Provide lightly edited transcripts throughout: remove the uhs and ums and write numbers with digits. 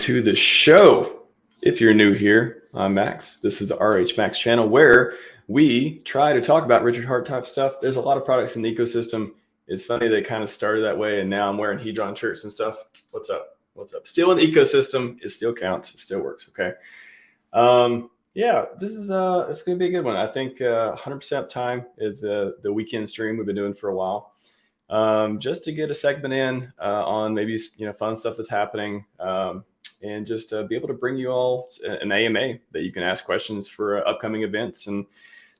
to the show. If you're new here, I'm Max. This is the RHMax channel where we try to talk about Richard Hart type stuff. There's a lot of products in the ecosystem. It's funny they kind of started that way, and now I'm wearing Hedron shirts and stuff. What's up? What's up? Still in the ecosystem. It still counts. It still works. Okay. Yeah, this is it's gonna be a good one. I think 100% time is the weekend stream we've been doing for a while. Just to get a segment in on maybe fun stuff that's happening, and just be able to bring you all an AMA that you can ask questions for upcoming events and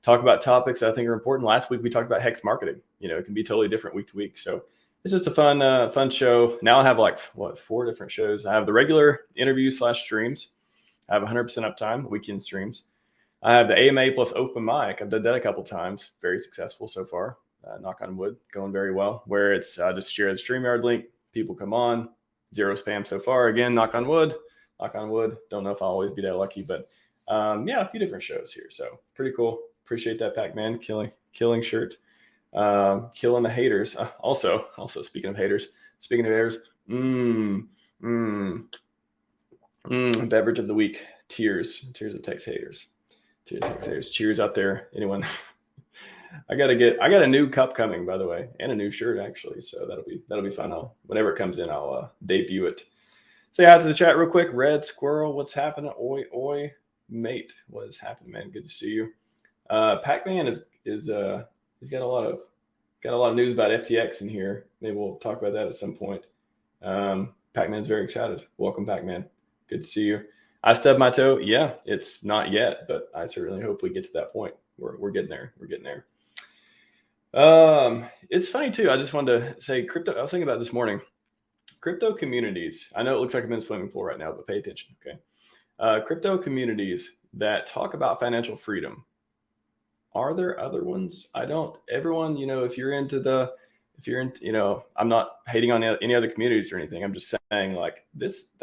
talk about topics that I think are important. Last week we talked about HEX marketing. It can be totally different week to week. So it's just a fun show. Now I have like 4 different shows. I have the regular interview / streams. I have 100% uptime weekend streams. I have the AMA plus open mic. I've done that a couple times. Very successful so far. Knock on wood, going very well. Where it's just share the StreamYard link. People come on. 0 spam so far. Again, knock on wood. Knock on wood. Don't know if I'll always be that lucky, but yeah, a few different shows here. So pretty cool. Appreciate that, Pac-Man. Killing shirt. Killing the haters. Also speaking of haters. Beverage of the week. Tears of Tex haters. Cheers out there. Anyone? I got a new cup coming, by the way, and a new shirt actually. So that'll be fun. Whenever it comes in, I'll debut it. Say hi to the chat real quick. Red Squirrel, what's happening? Oi, mate, what is happening, man? Good to see you. Pac-Man is he's got a lot of news about FTX in here. Maybe we'll talk about that at some point. Pac-Man's very excited. Welcome, Pac-Man. Good to see you. I stubbed my toe. Yeah, it's not yet, but I certainly hope we get to that point. We're getting there. It's funny too. I just wanted to say crypto. I was thinking about this morning. Crypto communities. I know it looks like I'm in a swimming pool right now, but pay attention. Okay. Crypto communities that talk about financial freedom. Are there other ones? Everyone, if you're into, I'm not hating on any other communities or anything. I'm just saying like that's,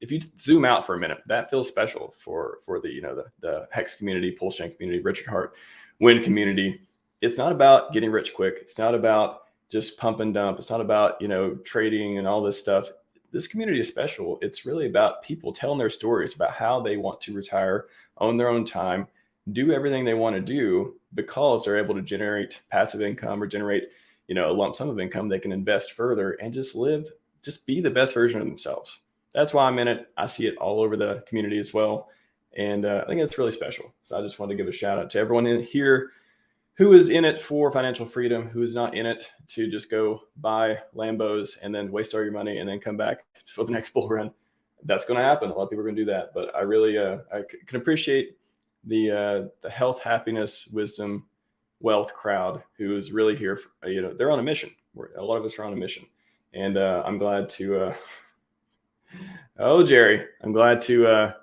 if you zoom out for a minute, that feels special for the HEX community, PulseChain community, Richard Hart, Win community. It's not about getting rich quick. It's not about just pump and dump. It's not about, trading and all this stuff. This community is special. It's really about people telling their stories about how they want to retire, own their own time, do everything they want to do because they're able to generate passive income or generate, a lump sum of income they can invest further and just be the best version of themselves. That's why I'm in it. I see it all over the community as well. And I think it's really special. So I just wanted to give a shout out to everyone in here who is in it for financial freedom, who is not in it to just go buy Lambos and then waste all your money and then come back for the next bull run. That's going to happen. A lot of people are going to do that. But I really I can appreciate the health, happiness, wisdom, wealth crowd who is really here. They're on a mission. A lot of us are on a mission. And I'm glad to Jerry, I'm glad to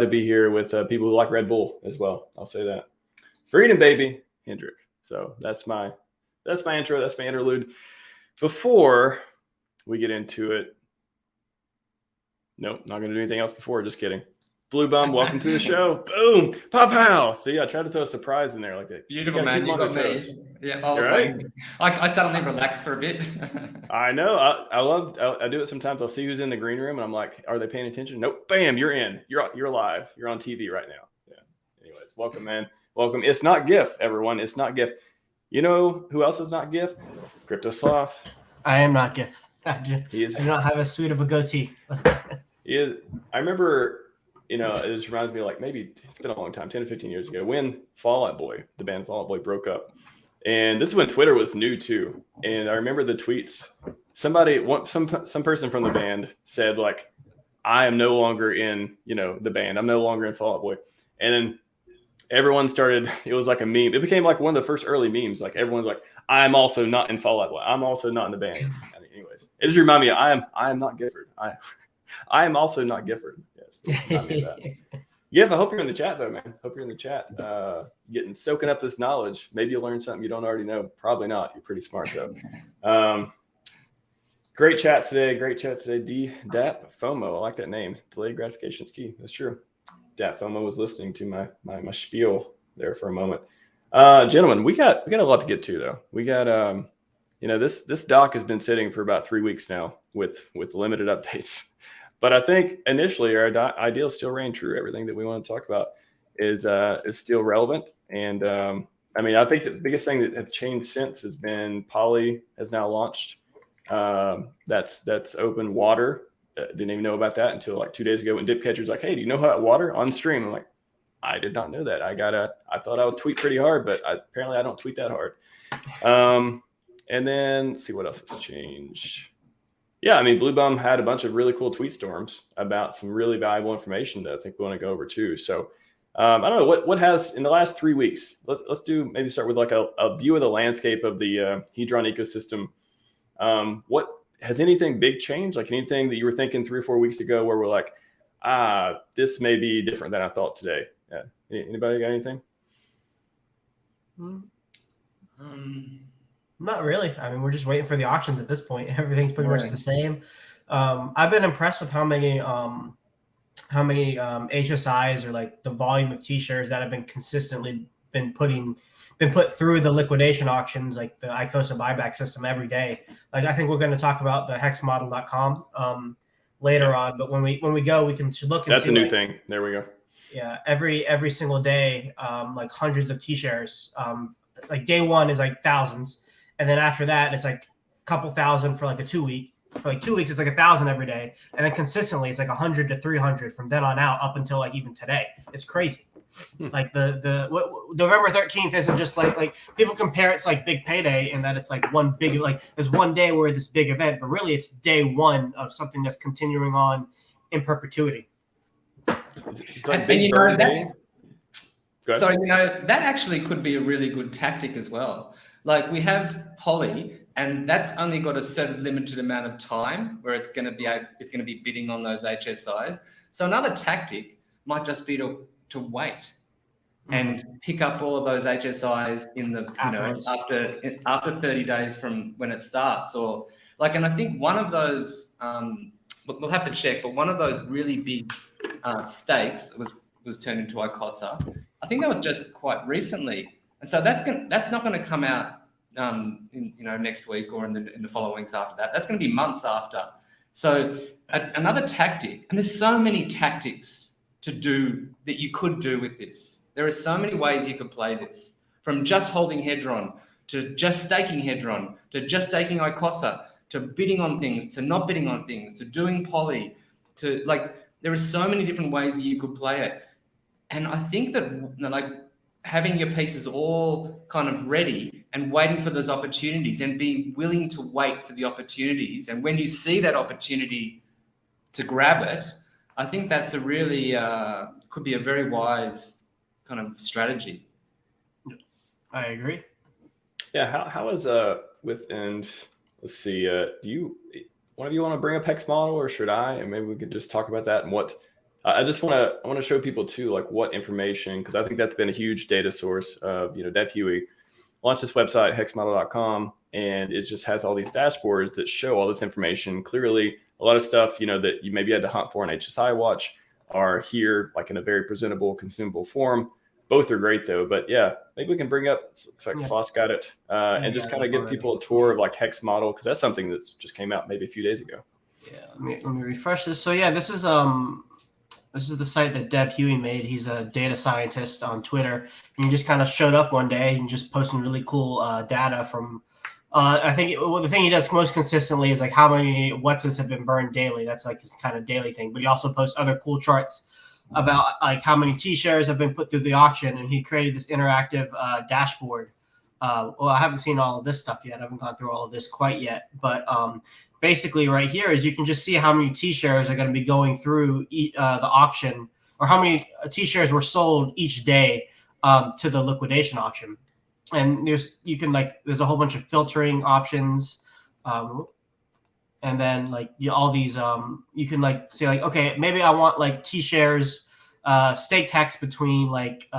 be here with people who like Red Bull as well. I'll say that. Freedom, baby. Hendrick. So that's my intro. That's my interlude. Before we get into it, nope, not going to do anything else before. Just kidding. Blue Bum, welcome to the show. Boom, pow pow. See, I tried to throw a surprise in there like that. Beautiful, man. You got me. Yeah, I was waiting. I suddenly relaxed for a bit. I know. I do it sometimes. I'll see who's in the green room, and I'm like, are they paying attention? Nope. Bam, you're in. You're live. You're on TV right now. Yeah. Anyways, welcome, man. Welcome. It's not GIF, everyone. It's not GIF. You know who else is not GIF? Crypto Sloth. I am not GIF. I do not have a suit of a goatee. He is. I remember, it just reminds me of like maybe it's been a long time, 10 to 15 years ago, when Fall Out Boy, the band Fall Out Boy, broke up. And this is when Twitter was new too. And I remember the tweets. Some person from the band said like, I am no longer in, the band. I'm no longer in Fall Out Boy. And then everyone started, it was like a meme. It became like one of the first early memes. Like everyone's like, I'm also not in Fall Out Boy. I'm also not in the band. Anyways, it just reminded me, I am not Gifford. I am also not Gifford. Yes. Yeah, I hope you're in the chat though, man. Hope you're in the chat, soaking up this knowledge. Maybe you'll learn something you don't already know. Probably not. You're pretty smart though. Great chat today. DAP FOMO. I like that name. Delayed gratification is key. That's true. DAP FOMO was listening to my spiel there for a moment. Gentlemen, we got a lot to get to though. We got this doc has been sitting for about 3 weeks now with limited updates. But I think initially our ideals still reign true. Everything that we want to talk about is still relevant. And I mean, I think the biggest thing that has changed since has been Poly has now launched. That's open water. Didn't even know about that until like 2 days ago when Dipcatcher's like, hey, do you know about water on stream? I'm like, I did not know that. I thought I would tweet pretty hard, but apparently I don't tweet that hard. And then let's see what else has changed. Yeah, I mean, Blue Bum had a bunch of really cool tweet storms about some really valuable information that I think we want to go over too. So I don't know what has in the last 3 weeks. Let's maybe start with like a view of the landscape of the Hedron ecosystem. What has anything big changed? Like anything that you were thinking 3 or 4 weeks ago where we're like, this may be different than I thought today. Yeah. Anybody got anything? Not really. I mean, we're just waiting for the auctions at this point. Everything's pretty much the same. I've been impressed with how many HSIs or like the volume of T-shares that have been consistently been put through the liquidation auctions, like the ICOSA buyback system every day. Like I think we're going to talk about the hexmodel.com later on, but when we go, we can look and that's see, a new like, thing. There we go. Yeah, every single day, like hundreds of T-shares. Like day one is like thousands, and then after that it's like a couple thousand for like a 2 week. For like 2 weeks, it's like 1,000 every day, and then consistently it's like 100 to 300 from then on out up until like even today. It's crazy. Like November 13th isn't just like people compare it to like big payday and that it's like one big, like there's one day where this big event, but really it's day one of something that's continuing on in perpetuity. It's like big bird day. So that actually could be a really good tactic as well. Like we have Poly, and that's only got a certain limited amount of time where it's going to be bidding on those HSIs. So another tactic might just be to wait and pick up all of those HSIs in the after 30 days from when it starts, or like. And I think one of those we'll have to check, but one of those really big stakes was turned into ICOSA. I think that was just quite recently, and so that's not going to come out next week or in the following weeks after that. That's going to be months after. So another tactic, and there's so many tactics to do that you could do with this. There are so many ways you could play this, from just holding Hedron to just staking Hedron to just staking ICOSA to bidding on things to not bidding on things to doing Poly to like. There are so many different ways that you could play it. And I think that like having your pieces all kind of ready and waiting for those opportunities and be willing to wait for the opportunities. And when you see that opportunity to grab it, I think that's a really, could be a very wise kind of strategy. I agree. Yeah. How is and let's see, do one of you want to bring up HEX model or should I? And maybe we could just talk about that and what, I want to show people too, like what information, because I think that's been a huge data source of, Dev Huey launched this website, hexmodel.com, and it just has all these dashboards that show all this information clearly. A lot of stuff, that you maybe had to hunt for on HSI Watch are here, like in a very presentable, consumable form. Both are great though, but yeah, maybe we can bring up, looks like Sloss got it, and just kind of give people a tour of like HEX model, because that's something that's just came out maybe a few days ago. Yeah, let me refresh this. So yeah, this is the site that Dev Huey made. He's a data scientist on Twitter, and he just kind of showed up one day and just posting really cool data from. I think the thing he does most consistently is like how many Whatsers have been burned daily. That's like his kind of daily thing. But he also posts other cool charts about like how many T-shares have been put through the auction, and he created this interactive dashboard. Well, I haven't seen all of this stuff yet. I haven't gone through all of this quite yet, but basically right here is you can just see how many T-shares are going to be going through the auction, or how many T-shares were sold each day to the liquidation auction. And there's a whole bunch of filtering options. And then like all these, you can like say like, okay, maybe I want like T-shares staked HEX between like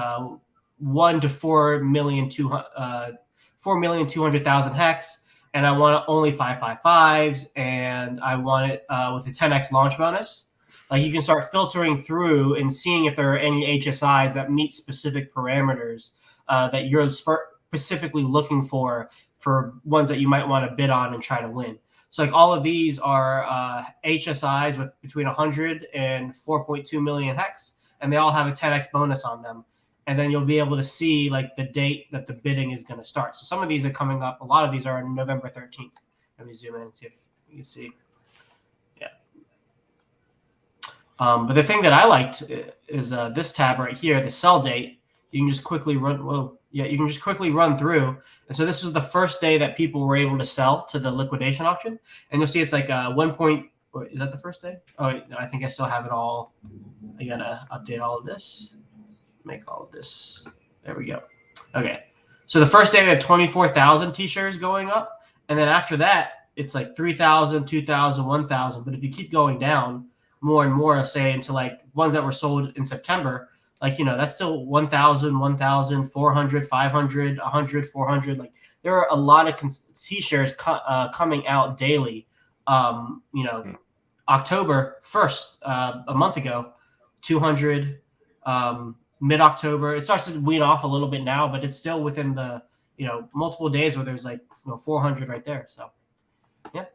1 to 4,200,000 HEX. And I want only 555s, and I want it with a 10x launch bonus. Like you can start filtering through and seeing if there are any HSIs that meet specific parameters that you're specifically looking for ones that you might want to bid on and try to win. So like all of these are HSIs with between 100 and 4.2 million hex, and they all have a 10x bonus on them. And then you'll be able to see like the date that the bidding is going to start. So some of these are coming up. A lot of these are on November 13th. Let me zoom in and see if you can see. Yeah. But the thing that I liked is this tab right here, the sell date. You can just quickly run. Whoa. Yeah, you can just quickly run through. And so this was the first day that people were able to sell to the liquidation auction. And you'll see it's like 1 point. Is that the first day? Oh, I think I still have it all. I got to update all of this. Make all of this. There we go. Okay. So the first day we have 24,000 t-shirts going up. And then after that, it's like 3,000, 2,000, 1,000. But if you keep going down more and more, say into like ones that were sold in September, like, you know, that's still 1,000, 1,000, 400, 500, 100, 400. Like there are a lot of t-shirts coming out daily. You know, October 1st, a month ago, 200, mid-October. It starts to wean off a little bit now, but it's still within the, you know, multiple days where there's like 400 right there. So, yeah,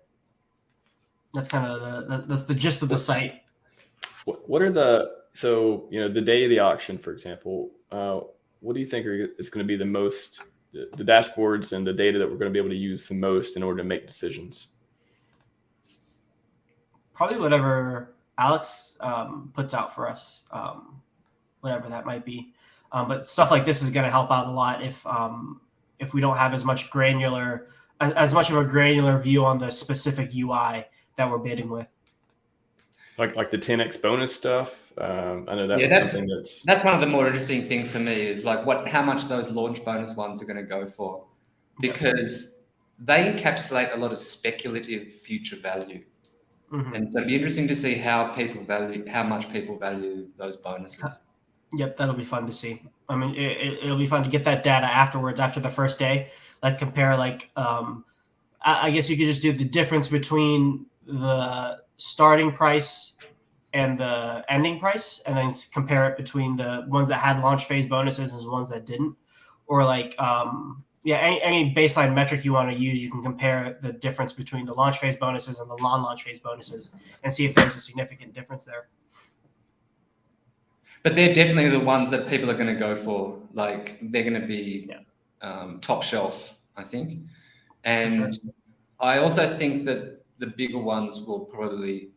that's kind of that's the gist of the site. What are so, you know, the day of the auction, for example, what do you think is going to be the most, the dashboards and the data that we're going to be able to use the most in order to make decisions? Probably whatever Alex puts out for us. Whatever that might be, but stuff like this is going to help out a lot if we don't have as much as much of a granular view on the specific UI that we're bidding with. Like the 10x bonus stuff. I know that was something that's one of the more interesting things for me is like how much those launch bonus ones are going to go for, because they encapsulate a lot of speculative future value. Mm-hmm. And so it'd be interesting to see how much people value those bonuses. Yep, that'll be fun to see. I mean, it'll be fun to get that data afterwards, after the first day. Like compare, like I guess you could just do the difference between the starting price and the ending price, and then compare it between the ones that had launch phase bonuses and the ones that didn't. Or like, any baseline metric you want to use, you can compare the difference between the launch phase bonuses and the non-launch phase bonuses and see if there's a significant difference there. But they're definitely the ones that people are going to go for. Like they're going to be top shelf, I think. And sure. I also think that the bigger ones will probably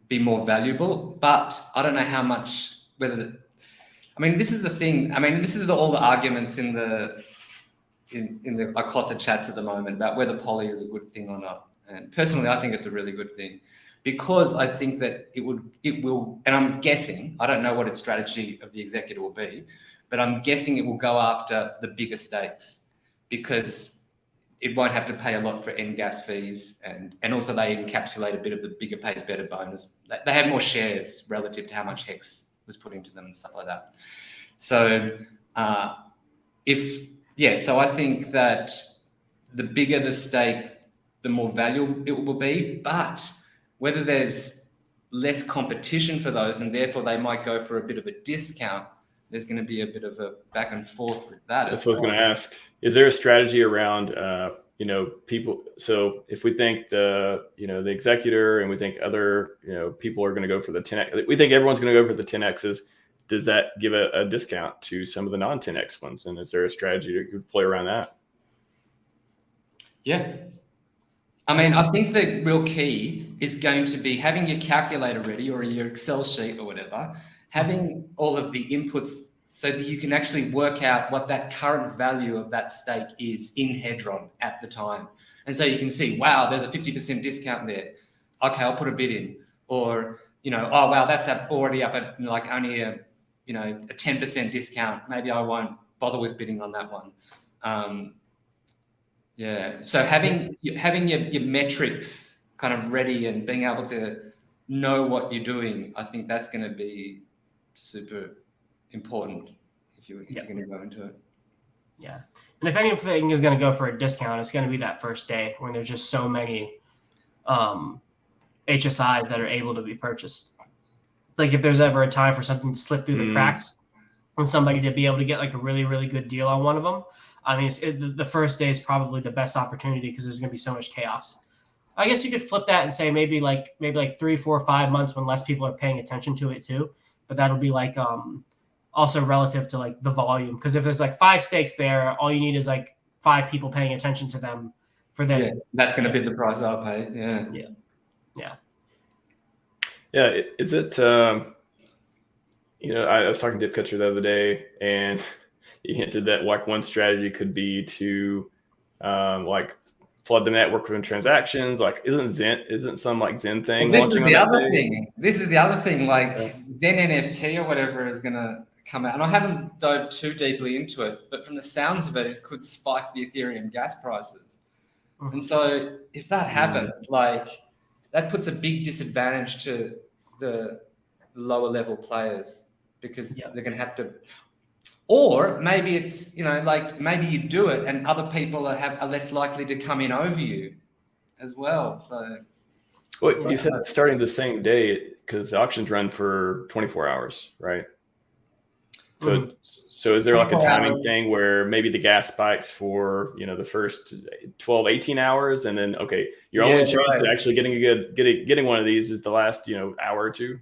be more valuable. But I don't know how much. This is the thing. I mean, this is all the arguments in the ICOSA chats at the moment about whether poly is a good thing or not. And personally, I think it's a really good thing. Because I think that it will, and I'm guessing, I don't know what its strategy of the executive will be, but I'm guessing it will go after the bigger stakes because it won't have to pay a lot for end gas fees, and also they encapsulate a bit of the bigger pays better bonus. They have more shares relative to how much HEX was put into them and stuff like that. So so I think that the bigger the stake, the more value it will be, but whether there's less competition for those and therefore they might go for a bit of a discount, there's going to be a bit of a back and forth with that. That's what I was going to ask. Is there a strategy around, people? So if we think the executor and we think other, people are going to go for the 10x, we think everyone's going to go for the 10x's. Does that give a discount to some of the non-10x ones? And is there a strategy to play around that? Yeah. I mean, I think the real key is going to be having your calculator ready or your Excel sheet or whatever, having all of the inputs so that you can actually work out what that current value of that stake is in Hedron at the time. And so you can see, wow, there's a 50% discount there. Okay, I'll put a bid in. Or, oh, wow, that's already up at like only a 10% discount. Maybe I won't bother with bidding on that one. So having your metrics kind of ready and being able to know what you're doing, I think that's going to be super important if you're going to go into it. Yeah. And if anything is going to go for a discount, it's going to be that first day when there's just so many HSIs that are able to be purchased. Like if there's ever a time for something to slip through the cracks, and somebody to be able to get like a really, really good deal on one of them. I mean, the first day is probably the best opportunity because there's going to be so much chaos. I guess you could flip that and say maybe like 3, 4, 5 months when less people are paying attention to it too. But that'll be like also relative to like the volume, because if there's like 5 stakes there, all you need is like 5 people paying attention to them for them. Yeah, that's going to bid the price up, hey? Yeah. Is it? I was talking to Dip Kutcher the other day, and he hinted that like one strategy could be to like flood the network with transactions. Like, isn't some like Zen thing? Well, this is the other thing. This is the other thing. Like Zen NFT or whatever is going to come out, and I haven't dove too deeply into it, but from the sounds of it, it could spike the Ethereum gas prices. And so if that happens, like that puts a big disadvantage to the lower level players, because they're going to have to. Or maybe it's, like maybe you do it and other people are less likely to come in over you as well. So, well, you said it's starting the same day because the auctions run for 24 hours, right? So is there like a timing thing where maybe the gas spikes for, the first 12, 18 hours, and then, okay, your only chance of actually getting one of these is the last, hour or two?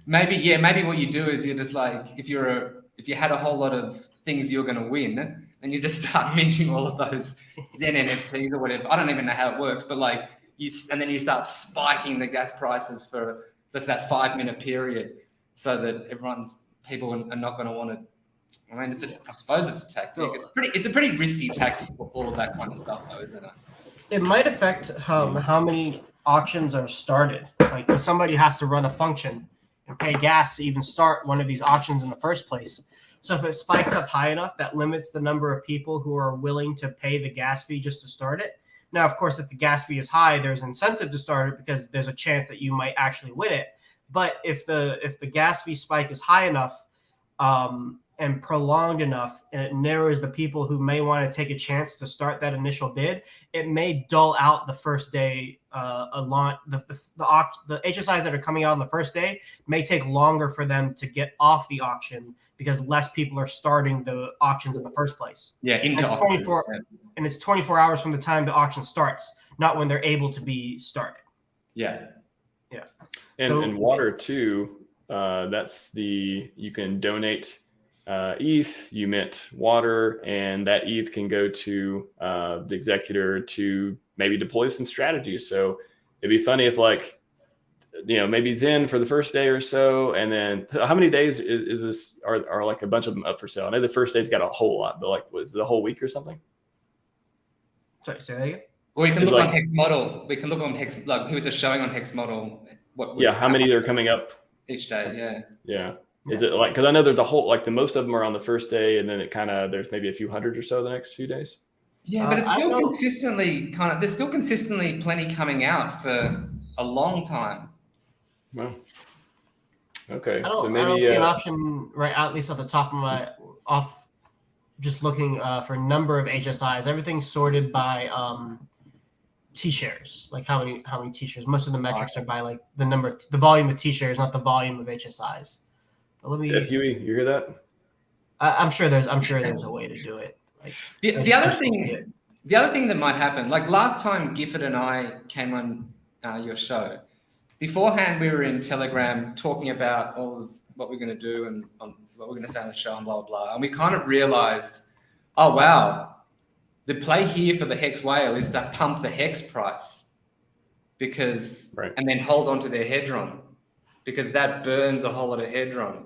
Maybe what you do is you're just like, if you had a whole lot of things you're going to win, then you just start minting all of those Zen NFTs or whatever. I don't even know how it works, but like and then you start spiking the gas prices for just that 5-minute period, so that people are not going to want to. I mean, I suppose it's a tactic. It's a pretty risky tactic for all of that kind of stuff, though, isn't it? It might affect how many auctions are started. Like, if somebody has to run a function and pay gas to even start one of these auctions in the first place. So if it spikes up high enough, that limits the number of people who are willing to pay the gas fee just to start it. Now, of course, if the gas fee is high, there's incentive to start it because there's a chance that you might actually win it. But if the gas fee spike is high enough and prolonged enough, and it narrows the people who may want to take a chance to start that initial bid, it may dull out the first day. The HSIs that are coming out on the first day may take longer for them to get off the auction because less people are starting the auctions in the first place. Yeah, it's 24 hours from the time the auction starts, not when they're able to be started. Yeah. And water too. You can donate ETH, you mint water, and that ETH can go to the executor to maybe deploy some strategies. So it'd be funny if maybe Zen for the first day or so, and then how many days is this? Are like a bunch of them up for sale? I know the first day's got a whole lot, but like was it the whole week or something? Sorry, say that again. Or we can look on Hex Model. We can look on Hex, like who is it showing on Hex Model? How many are coming up each day? Yeah. Is it like, because I know there's a whole, like the most of them are on the first day, and then there's maybe a few hundred or so the next few days. Yeah, but it's still there's still consistently plenty coming out for a long time. Well, okay. I don't see an option right out, at least at the top of just looking for number of HSIs. Everything's sorted by T-shares, like how many T-shares. Most of the metrics are by like the volume of T-shares, not the volume of HSIs. But Huey, you hear that? I'm sure there's a way to do it. Like the other thing that might happen, like last time Gifford and I came on your show, beforehand we were in Telegram talking about all of what we're going to do and what we're going to say on the show and blah, blah, blah. And we kind of realized, oh, wow, the play here for the HEX whale is to pump the HEX price and then hold on to their Hedron, because that burns a whole lot of Hedron.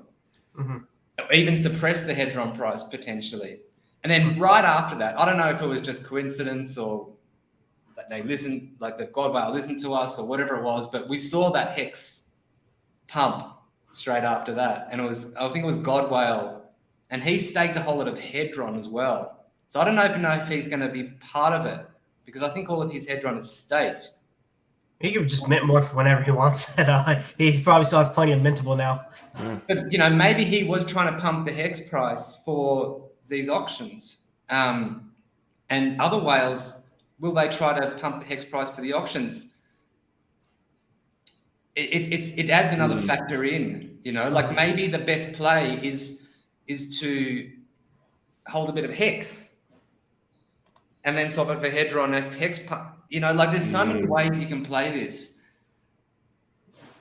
Mm-hmm. Even suppress the Hedron price potentially. And then right after that, I don't know if it was just coincidence or that they listened, like the God whale listened to us or whatever it was, but we saw that HEX pump straight after that. And I think it was God whale, and he staked a whole lot of Hedron as well. So I don't know if he's going to be part of it, because I think all of his Hedron is staked. He could just mint more for whenever he wants. He probably still has plenty of mintable now. But, maybe he was trying to pump the HEX price for these auctions. And other whales, will they try to pump the HEX price for the auctions? It adds another factor in, like maybe the best play is is to hold a bit of HEX and then swap it for Hedron and HEX. You know, like there's so many ways you can play this.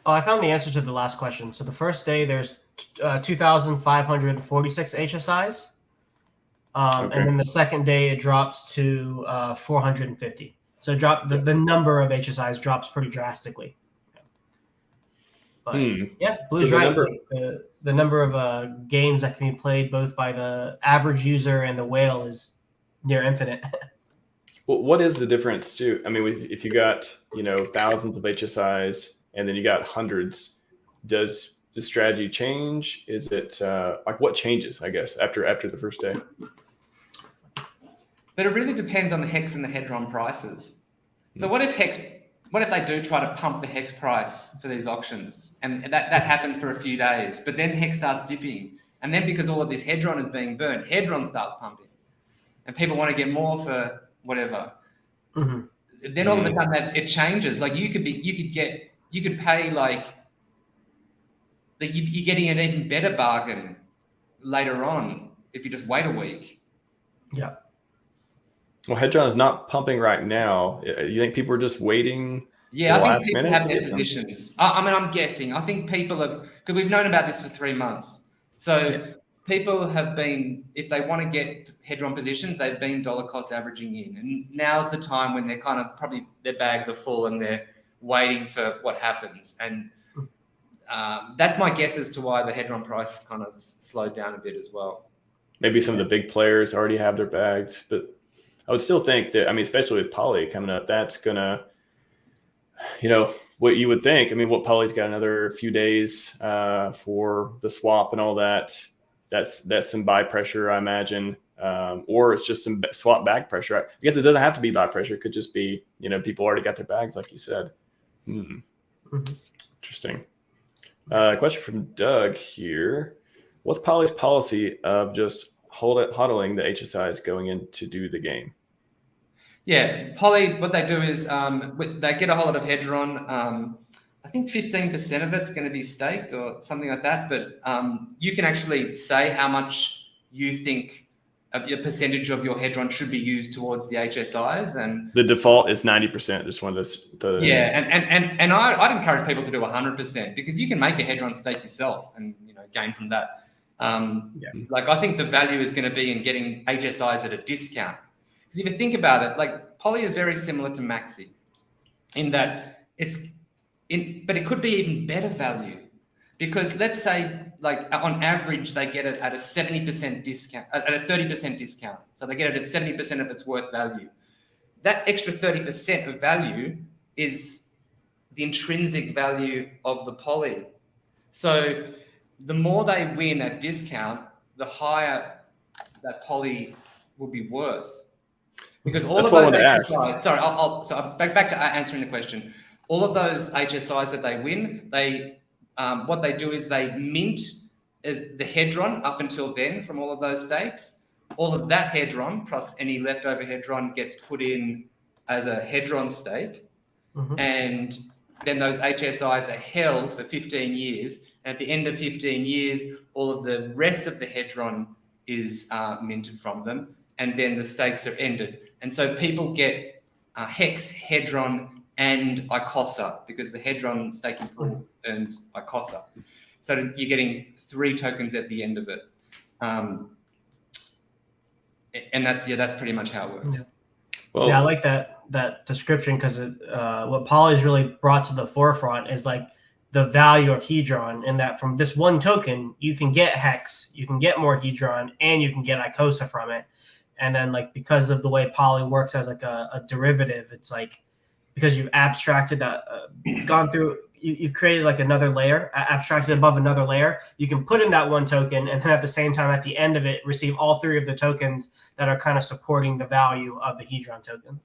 Oh, I found the answer to the last question. So the first day there's 2,546 HSIs. Okay. And then the second day it drops to 450. So the number of HSIs drops pretty drastically. But yeah, Blue's so right. The number of games that can be played both by the average user and the whale is near infinite. Well, what is the difference too? I mean, if you got, you know, thousands of HSIs and then you got hundreds, does the strategy change? Is it like what changes, I guess, after the first day? But it really depends on the HEX and the Hedron prices. So what if they do try to pump the HEX price for these auctions, and that happens for a few days, but then HEX starts dipping, and then because all of this Hedron is being burnt, Hedron starts pumping, and people want to get more for whatever. Then all of a sudden that it changes. Like you could pay like you're getting an even better bargain later on if you just wait a week. Yeah. Well, Hedron is not pumping right now. You think people are just waiting? Yeah, I think people have their positions. I mean, I'm guessing. I think people have, because we've known about this for 3 months. So people have been, if they want to get Hedron positions, they've been dollar cost averaging in. And now's the time when they're kind of probably their bags are full and they're waiting for what happens. And that's my guess as to why the Hedron price kind of slowed down a bit as well. Maybe some of the big players already have their bags, but I would still think that, I mean, especially with Poly coming up, that's going to, you know, what you would think. I mean, what Poly's got another few days for the swap and all that. That's some buy pressure, I imagine. Or it's just some swap bag pressure. I guess it doesn't have to be buy pressure. It could just be, you know, people already got their bags, like you said. Interesting. Question from Doug here. What's Poly's policy of just hodling the HSIs going in to do the game? Yeah, Poly, what they do is they get a whole lot of Hedron. I think 15% of it's going to be staked or something like that. But you can actually say how much you think of your percentage of your Hedron should be used towards the HSIs. And the default is 90%. Just one of those. Yeah, and I'd encourage people to do 100% because you can make a Hedron stake yourself and, you know, gain from that. Like I think the value is going to be in getting HSIs at a discount. Because if you think about it, like Poly is very similar to Maxi in that but it could be even better value because let's say like on average, they get it at a 70% discount, at a 30% discount. So they get it at 70% of its worth value. That extra 30% of value is the intrinsic value of the Poly. So the more they win at discount, the higher that Poly will be worth. Because all of those HSIs, so back to answering the question. All of those HSIs that they win, what they do is they mint as the Hedron up until then from all of those stakes. All of that Hedron plus any leftover Hedron gets put in as a Hedron stake. And then those HSIs are held for 15 years. And at the end of 15 years, all of the rest of the Hedron is minted from them. And then the stakes are ended. And so people get HEX, Hedron, and ICOSA because the Hedron staking pool earns ICOSA. So you're getting 3 tokens at the end of it. And that's pretty much how it works. Well, I like that description because what Poly's really brought to the forefront is like the value of Hedron, and that from this one token, you can get HEX, you can get more Hedron, and you can get ICOSA from it. And then like because of the way Poly works as like a derivative, it's like because you've abstracted that, gone through, you've created like another layer, abstracted above another layer. You can put in that one token, and then at the same time, at the end of it, receive all 3 of the tokens that are kind of supporting the value of the Hedron token.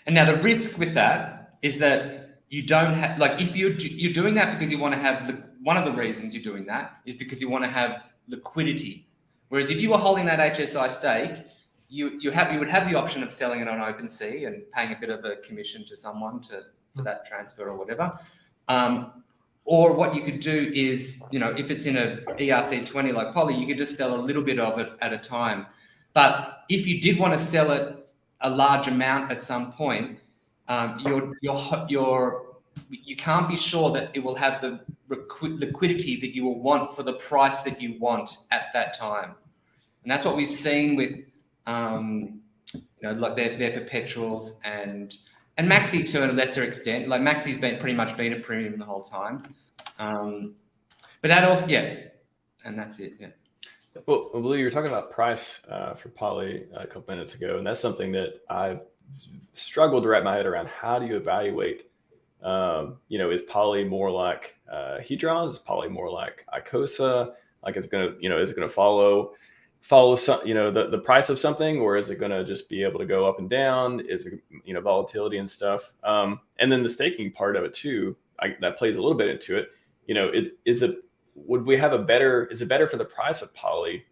And now the risk with that is that you don't have, like, if you're doing that because you want to have one of the reasons you're doing that is because you want to have liquidity. Whereas if you were holding that HSI stake, you would have the option of selling it on OpenSea and paying a bit of a commission to someone for that transfer or whatever. Or what you could do is, if it's in a ERC20 like Poly, you could just sell a little bit of it at a time. But if you did want to sell it a large amount at some point, you can't be sure that it will have the liquidity that you will want for the price that you want at that time. And that's what we've seen with, like their perpetuals and Maxi to a lesser extent. Like Maxi's pretty much been a premium the whole time. But that also, and that's it. Yeah. Well, Blue, you were talking about price for Poly a couple minutes ago, and that's something that I've struggled to wrap my head around. How do you evaluate? Is Poly more like Hedron? Is Poly more like Icosa? Like, is it gonna follow some, the price of something, or is it gonna just be able to go up and down? Is it, volatility and stuff? And then the staking part of it too, that plays a little bit into it. Is it better for the price of Poly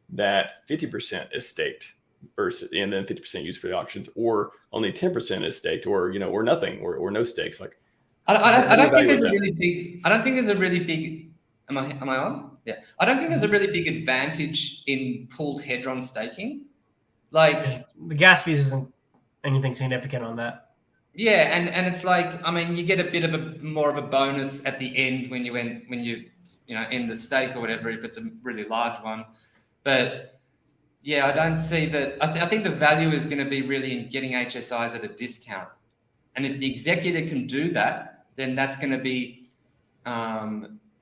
that 50% is staked versus, and then 50% used for the auctions, or only 10% is staked, or nothing, or no stakes? Like, I don't think there's a really big. I don't think there's a really big. Am I on? Yeah. I don't think there's a really big advantage in pooled Hedron staking. Like, the gas fees isn't anything significant on that. Yeah, and it's like, you get a bit of more of a bonus at the end when you end the stake or whatever, if it's a really large one. But yeah, I don't see that. I think the value is going to be really in getting HSIs at a discount. And if the executor can do that, then that's going to be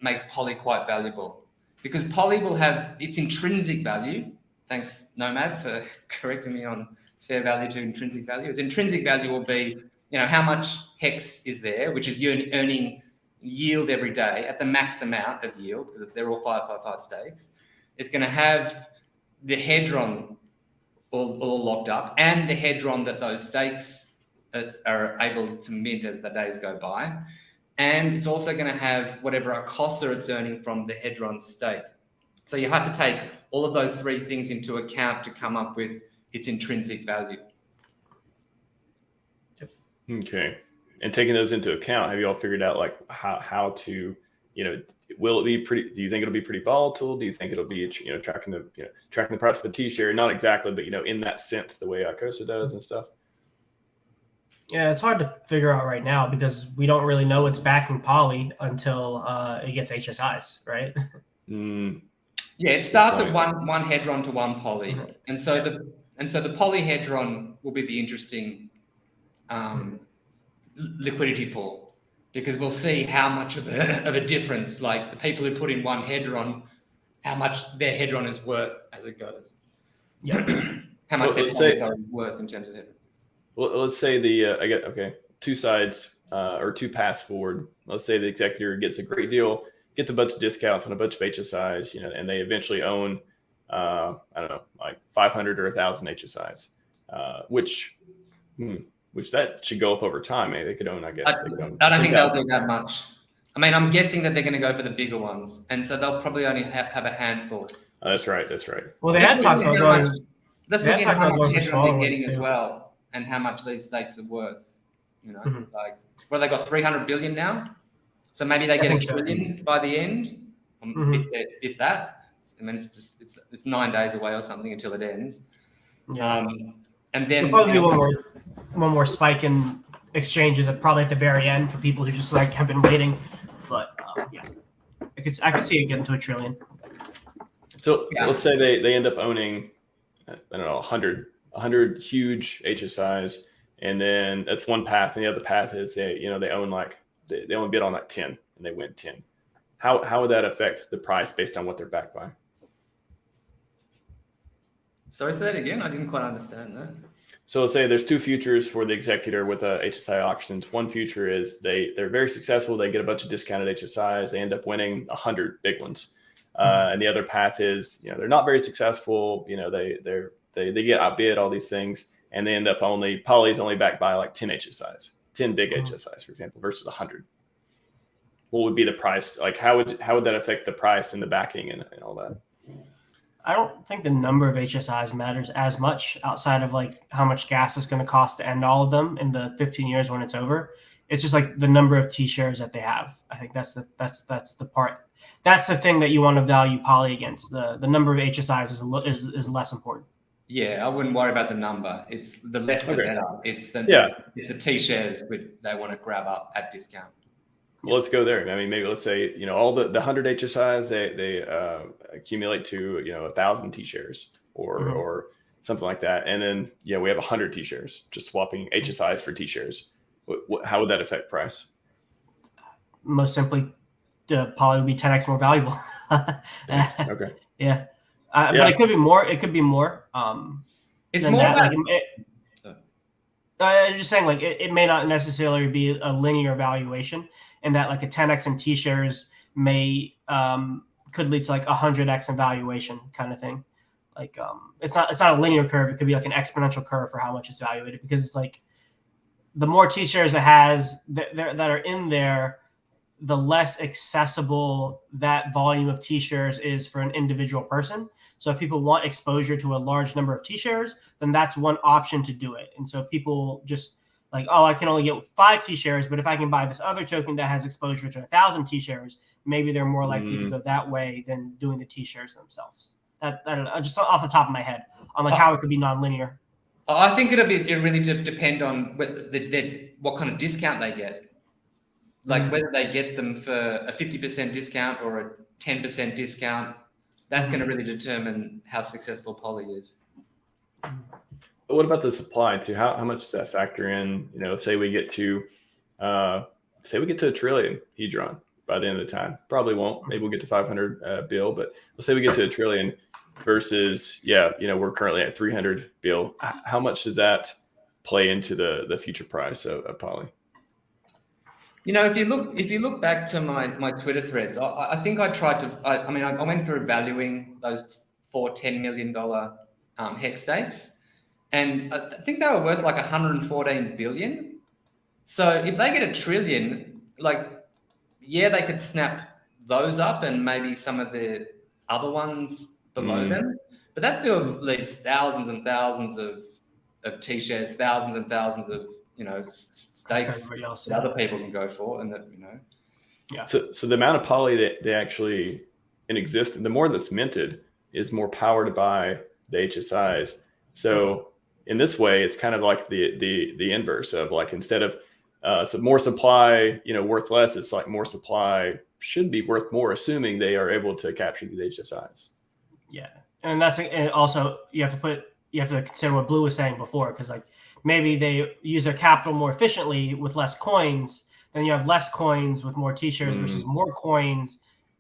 make Poly quite valuable, because Poly will have its intrinsic value. Thanks, Nomad, for correcting me on fair value to intrinsic value. Its intrinsic value will be, how much HEX is there, which is you're earning yield every day at the max amount of yield, because they're all 555 stakes. It's going to have the Hedron all locked up, and the Hedron that those stakes are able to mint as the days go by. And it's also going to have whatever Icosa it's earning from the Hedron stake. So you have to take all of those three things into account to come up with its intrinsic value. Okay. And taking those into account, have you all figured out like how to, will it be pretty, do you think it'll be pretty volatile? Do you think it'll be, tracking the price of a T-share? Not exactly, but, in that sense, the way Icosa does and stuff. Yeah, it's hard to figure out right now because we don't really know what's backing Poly until it gets HSIs, right? Yeah, it starts at one Hedron to one Poly, mm-hmm. and so the Poly Hedron will be the interesting liquidity pool, because we'll see how much of a difference, like the people who put in one Hedron, how much their Hedron is worth as it goes. Yeah, how much their Poly are worth in terms of Hedron. Well, let's say two sides or two paths forward. Let's say the executor gets a great deal, gets a bunch of discounts on a bunch of HSIs, and they eventually own, I don't know, like 500 or 1,000 HSIs, which that should go up over time. Maybe they could own, I guess. I don't think they'll do that much. I'm guessing that they're going to go for the bigger ones, and so they'll probably only have a handful. That's right. Well, they had talked about going. Let's look at how much Hedron they're getting as well, and how much these stakes are worth. Mm-hmm. Like, well, they got 300 billion now, so maybe they get a trillion by the end, mm-hmm. if that. It's 9 days away or something until it ends. Yeah. And then there'll probably one more spike in exchanges, probably at the very end for people who just have been waiting. But yeah, I could see it getting to $1 trillion. So let's say they end up owning, I don't know, 100 huge HSIs, and then that's one path, and the other path is they own they only bid on 10 and they win 10. How would that affect the price based on what they're backed by? Sorry, say that again. I didn't quite understand that. So let's say there's two futures for the executor with HSI auctions. One future is they're very successful. They get a bunch of discounted HSIs. They end up winning 100 big ones. And the other path is, they're not very successful. They get outbid, all these things, and they end up Poly's only backed by 10 HSIs, 10 big HSIs, for example, versus 100. What would be the price? How would that affect the price and the backing and all that? I don't think the number of HSIs matters as much outside of like how much gas is going to cost to end all of them in the 15 years when it's over. It's just like the number of T-shares that they have. I think that's the part. That's the thing that you want to value poly against. The number of HSIs is less important. Yeah, I wouldn't worry about the number. It's the less the better. It's the T-shares which they want to grab up at discount. Well, let's go there. I mean, maybe let's say, all the 100 HSIs, they accumulate to, 1,000 T-shares or something like that. And then, we have 100 T-shares, just swapping HSIs for T-shares. How would that affect price? Most simply, the poly would be 10x more valuable. Okay. Yeah. But it could be more. It could be more. It's more that. I'm just saying, like, it may not necessarily be a linear valuation, and that like a 10x in T-shares may could lead to like 100x in valuation kind of thing. Like, it's not a linear curve. It could be like an exponential curve for how much it's valuated, because it's like the more T-shares it has that are in there, the less accessible that volume of T-shares is for an individual person. So if people want exposure to a large number of T-shares, then that's one option to do it. And so people just like, I can only get 5 T-shares, but if I can buy this other token that has exposure to 1,000 T-shares, maybe they're more likely to go that way than doing the T-shares themselves. I don't know, just off the top of my head on like how it could be nonlinear. I think it really depend on what kind of discount they get. Like whether they get them for a 50% discount or a 10% discount, that's going to really determine how successful poly is. But what about the supply too? How much does that factor in? Say we get to a trillion Hedron by the end of the time. Probably won't. Maybe we'll get to 500 bill, but let's say we get to a trillion versus we're currently at 300 bill. How much does that play into the future price of poly? If you look back to my Twitter threads, I think I tried to. I went through valuing those 4 $10 million HEX stakes, and I think they were worth like 114 billion. So if they get a trillion, they could snap those up and maybe some of the other ones below them, but that still leaves thousands and thousands of T-shares, thousands and thousands of stakes that other people can go for, and that So the amount of poly that they actually in exist, the more that's minted, is more power to buy the HSIs. So in this way, it's kind of like the inverse of like, instead of so more supply, worth less, it's like more supply should be worth more, assuming they are able to capture these HSIs. Yeah, and also you have to consider what Blue was saying before, because like maybe they use their capital more efficiently with less coins. Then you have less coins with more T-shares versus more coins.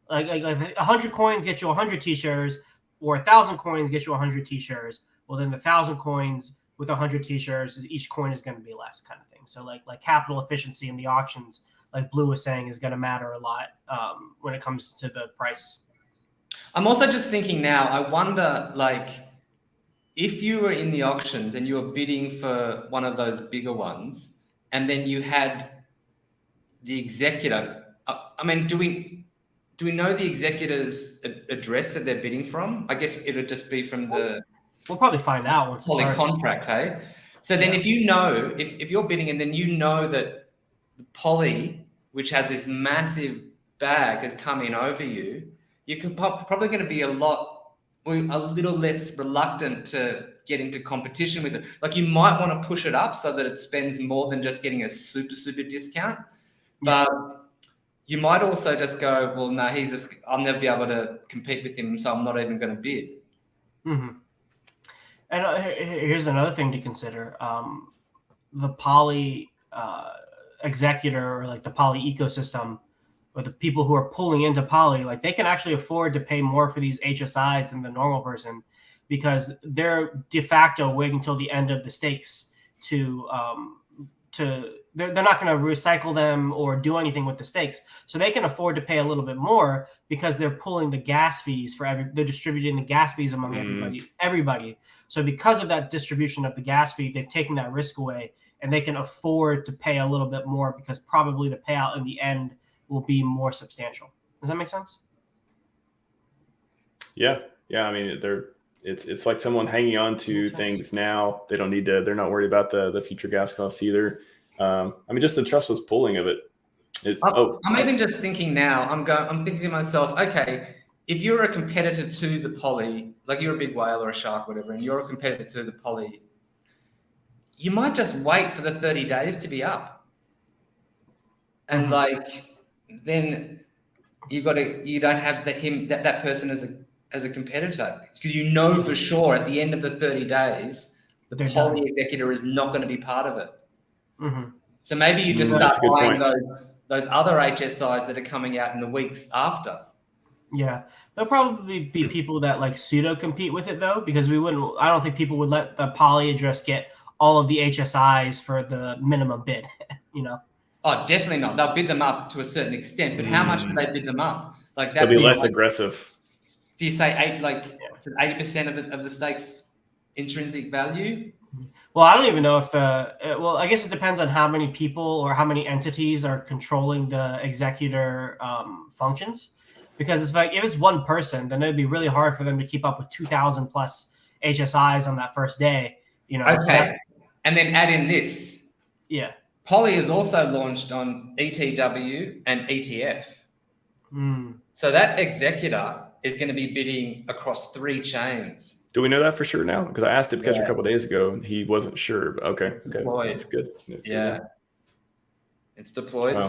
Like 100 coins get you 100 T-shares, or 1,000 coins get you 100 T-shares. Well, then the 1,000 coins with 100 T-shares, each coin is going to be less, kind of thing. So like capital efficiency in the auctions, like Blue was saying, is going to matter a lot when it comes to the price. I'm also just thinking now, I wonder, like, if you were in the auctions and you were bidding for one of those bigger ones, and then you had the executor, do we know the executor's address that they're bidding from? I guess it would just be from the... We'll probably find out once it starts. Contract, hey? So then if if you're bidding and then that the poly, which has this massive bag, has come in over you, you can probably going to be a little less reluctant to get into competition with it. Like, you might want to push it up so that it spends more than just getting a super discount. But you might also just go, well, no, I'll never be able to compete with him, so I'm not even going to bid. Mm-hmm. And here's another thing to consider. The poly executor, or like the poly ecosystem, or the people who are pulling into poly, like, they can actually afford to pay more for these HSIs than the normal person, because they're de facto waiting until the end of the stakes they're not going to recycle them or do anything with the stakes. So they can afford to pay a little bit more because they're pulling the gas fees they're distributing the gas fees among everybody. So because of that distribution of the gas fee, they've taken that risk away, and they can afford to pay a little bit more because probably the payout in the end will be more substantial. Does that make sense? Yeah. Yeah, I mean, it's like someone hanging on to things now. They don't need to. They're not worried about the future gas costs either. I mean, just the trustless pooling of it. I'm even just thinking now. I'm thinking to myself, okay, if you're a competitor to the poly, like you're a big whale or a shark, whatever, and you're a competitor to the poly, you might just wait for the 30 days to be up, and like then you don't have that person as a competitor, because you know for sure at the end of the 30 days the poly executor is not going to be part of it. So maybe you just start buying those other HSIs that are coming out in the weeks after. Yeah, there'll probably be people that like pseudo compete with it though, because I don't think people would let the poly address get all of the HSIs for the minimum bid, you know? Oh, definitely not. They'll bid them up to a certain extent, but how much do they bid them up? Like that. They'll be less aggressive. Do you say 80% of the stake's intrinsic value? Well, I don't even know if well, I guess it depends on how many people or how many entities are controlling the executor functions. Because it's like, if it's one person, then it'd be really hard for them to keep up with 2,000 plus HSIs on that first day, you know? Okay. So and then add in this. Yeah. Poly is also launched on ETW and ETF. So that executor is going to be bidding across 3 chains. Do we know that for sure now? Because I asked Dipcatcher a couple of days ago and he wasn't sure. But okay, that's good. Yeah, it's deployed. Wow.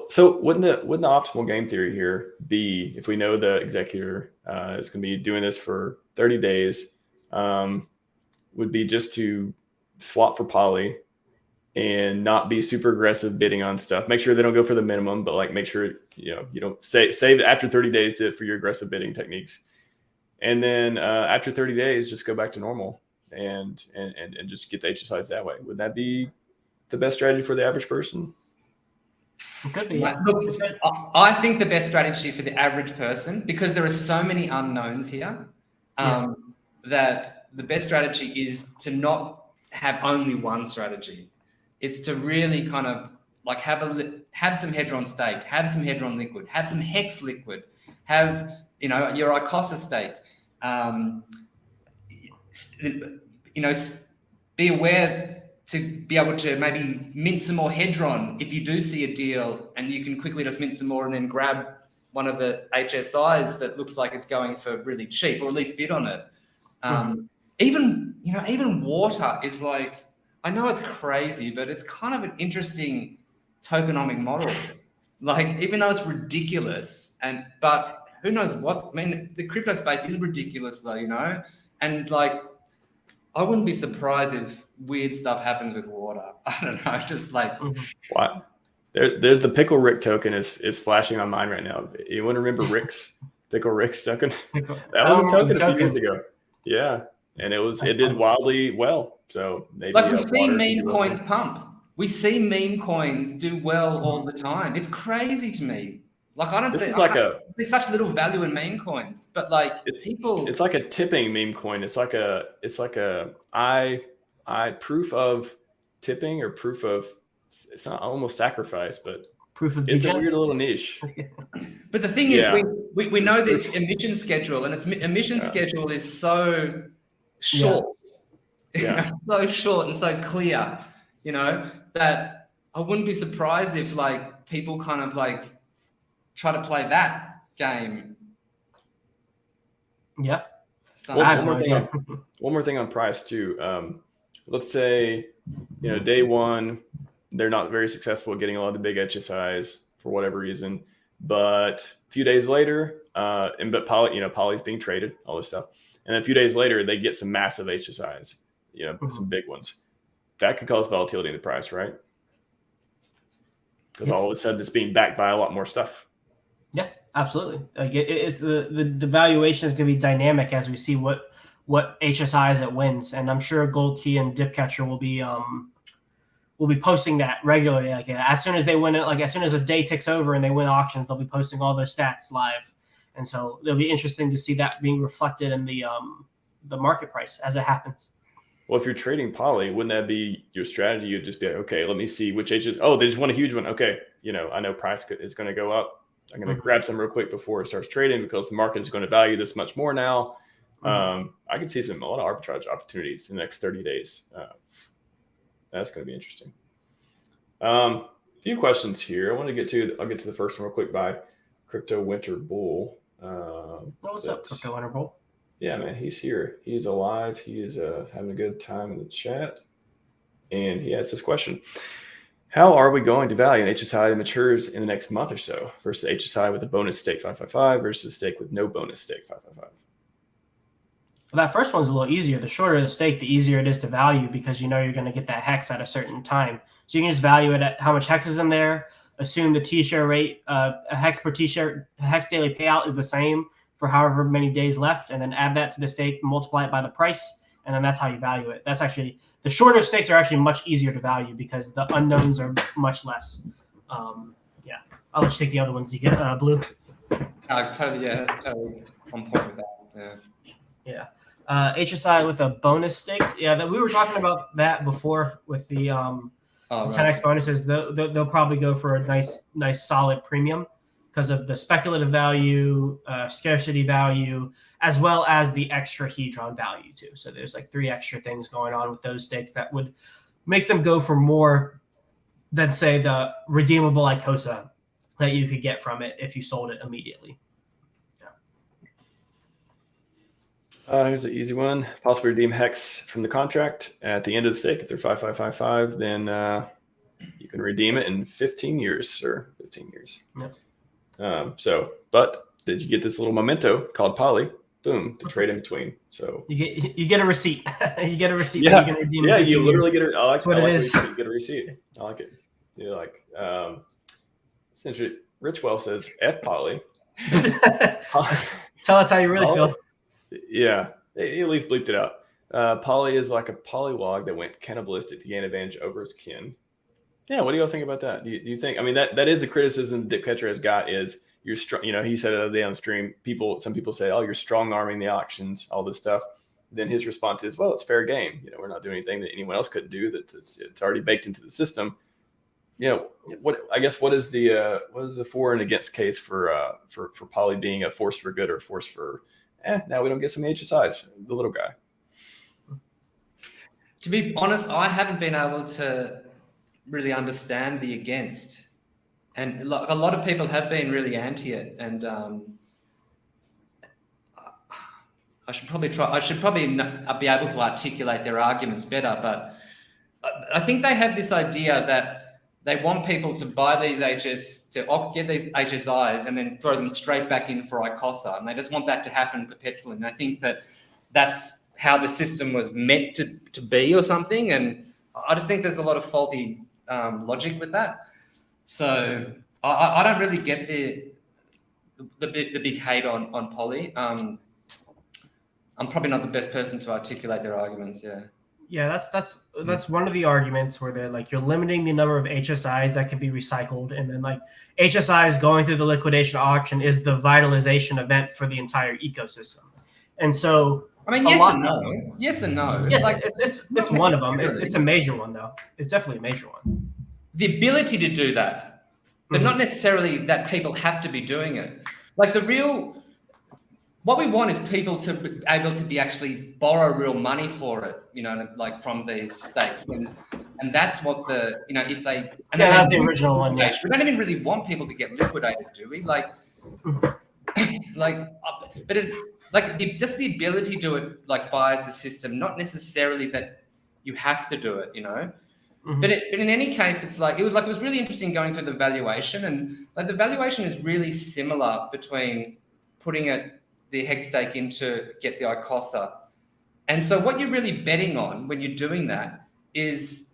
So wouldn't the optimal game theory here be, if we know the executor is going to be doing this for 30 days, would be just to swap for poly and not be super aggressive bidding on stuff. Make sure they don't go for the minimum, but like make sure you don't save after 30 days for your aggressive bidding techniques. And then after 30 days, just go back to normal and just get the HSIs that way. Would that be the best strategy for the average person? It could be. Yeah. Look, I think the best strategy for the average person, because there are so many unknowns here, that the best strategy is to not have only one strategy. It's to really kind of like have some Hedron staked, have some Hedron liquid, have some HEX liquid, have your ICOSA state. Be aware to be able to maybe mint some more Hedron if you do see a deal, and you can quickly just mint some more and then grab one of the HSIs that looks like it's going for really cheap, or at least bid on it. Even water is like, I know it's crazy, but it's kind of an interesting tokenomic model. Like, even though it's ridiculous, but who knows the crypto space is ridiculous though, and like, I wouldn't be surprised if weird stuff happens with water. I don't know, just like what? There's the Pickle Rick token is flashing on mine right now. You want to remember Rick's Pickle Rick's token? That was a token a few years ago. Yeah, and it did wildly well. So maybe like we see meme coins pump. We see meme coins do well all the time. It's crazy to me. Like, I don't see there's such little value in meme coins, but like it's like a tipping meme coin. It's like a I proof of tipping, or proof of, it's not almost sacrifice, but proof of it's a weird little niche. But the thing is, we know that its emission schedule, and its emission schedule is so short. So short and so clear, that I wouldn't be surprised if like people kind of like try to play that game. Yeah. So one more thing on price too. Let's say, day one, they're not very successful at getting a lot of the big HSIs for whatever reason, but a few days later, Poly's being traded, all this stuff. And then a few days later, they get some massive HSIs, some big ones. That could cause volatility in the price, right? Because all of a sudden it's being backed by a lot more stuff. Yeah, absolutely. Like it's the valuation is going to be dynamic as we see what HSIs it wins, and I'm sure Gold Key and Dipcatcher will be posting that regularly. Like as soon as they win it, like as soon as a day ticks over and they win auctions, they'll be posting all those stats live, and so it'll be interesting to see that being reflected in the market price as it happens. Well, if you're trading poly, wouldn't that be your strategy? You'd just be like, okay, let me see which agent. Oh, they just won a huge one. Okay, I know price is going to go up. I'm going to grab some real quick before it starts trading because the market is going to value this much more now. I can see a lot of arbitrage opportunities in the next 30 days. That's going to be interesting. A few questions here. I'll get to the first one real quick by Crypto Winter Bull. What's up, Crypto Winter Bull? Yeah, man, he's here. He's alive. He is having a good time in the chat. And he asks this question. How are we going to value an HSI that matures in the next month or so versus HSI with a bonus stake 555 versus stake with no bonus stake 555? Well, that first one's a little easier. The shorter the stake, the easier it is to value because you know you're going to get that HEX at a certain time. So you can just value it at how much HEX is in there, assume the T-share rate, a HEX per T-share, HEX daily payout is the same for however many days left, and then add that to the stake, multiply it by the price, and then that's how you value it. That's actually, the shorter stakes are actually much easier to value because the unknowns are much less. Yeah, I'll let you take the other ones. You get Blue? Totally on point with that. Yeah. HSI with a bonus stake. Yeah, we were talking about that before with the 10x bonuses. They'll probably go for a nice solid premium because of the speculative value, scarcity value, as well as the extra Hedron value too. So there's like 3 extra things going on with those stakes that would make them go for more than, say, the redeemable ICOSA that you could get from it if you sold it immediately. Here's an easy one. Possibly redeem HEX from the contract at the end of the stake. If they're 5555, then you can redeem it in 15 years, sir. 15 years. Yep. But did you get this little memento called Poly? Boom, to trade in between. So you get a receipt. You get a receipt. Yeah, that you can redeem. Yeah, you literally get it. That's what it is. You get a receipt. I like it. You're like, essentially, Richwell says, F Poly. Tell us how you really feel. Yeah, he at least bleeped it out. Poly is like a polywog that went cannibalistic to gain advantage over his kin. Yeah, what do you all think about that? Do you think? I mean, that is the criticism Dipcatcher has got is you're strong. You know, he said it the other day on stream. Some people say, "Oh, you're strong arming the auctions, all this stuff." Then his response is, "Well, it's fair game. You know, we're not doing anything that anyone else couldn't do. It's already baked into the system." You know, what is the for and against case for Poly being a force for good or a force for now we don't get some HSIs, the little guy. To be honest, I haven't been able to really understand the against, and a lot of people have been really anti it. And I should probably be able to articulate their arguments better. But I think they have this idea that they want people to buy these get these HSIs and then throw them straight back in for ICOSA. And they just want that to happen perpetually. And I think that that's how the system was meant to be or something. And I just think there's a lot of faulty logic with that. So I don't really get the big hate on Poly. I'm probably not the best person to articulate their arguments. Yeah, that's one of the arguments where they're like, you're limiting the number of HSIs that can be recycled, and then like HSIs going through the liquidation auction is the vitalization event for the entire ecosystem. And so, I mean, yes and no. Yes, like, it's one of them. It's a major one though. It's definitely a major one. The ability to do that, but not necessarily that people have to be doing it. Like what we want is people to be able to be actually borrow real money for it, you know, like from these stakes. And that's what if they... And that's the original one. Yeah. We don't even really want people to get liquidated, do we? But it's like just the ability to do it like fires the system, not necessarily that you have to do it, you know? But in any case, it was really interesting going through the valuation, and like the valuation is really similar between putting the HEX stake in to get the ICOSA. And so what you're really betting on when you're doing that is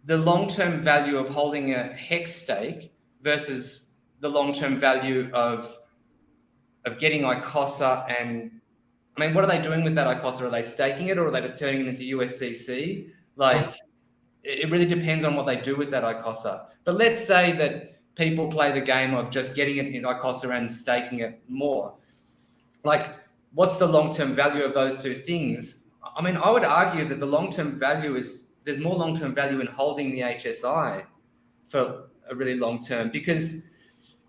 the long-term value of holding a HEX stake versus the long-term value of getting ICOSA. And I mean, what are they doing with that ICOSA? Are they staking it, or are they just turning it into USDC? Like, it really depends on what they do with that ICOSA. But let's say that people play the game of just getting it in ICOSA and staking it more. Like, what's the long-term value of those two things? I mean, I would argue that the long-term value there's more long-term value in holding the HSI for a really long term, because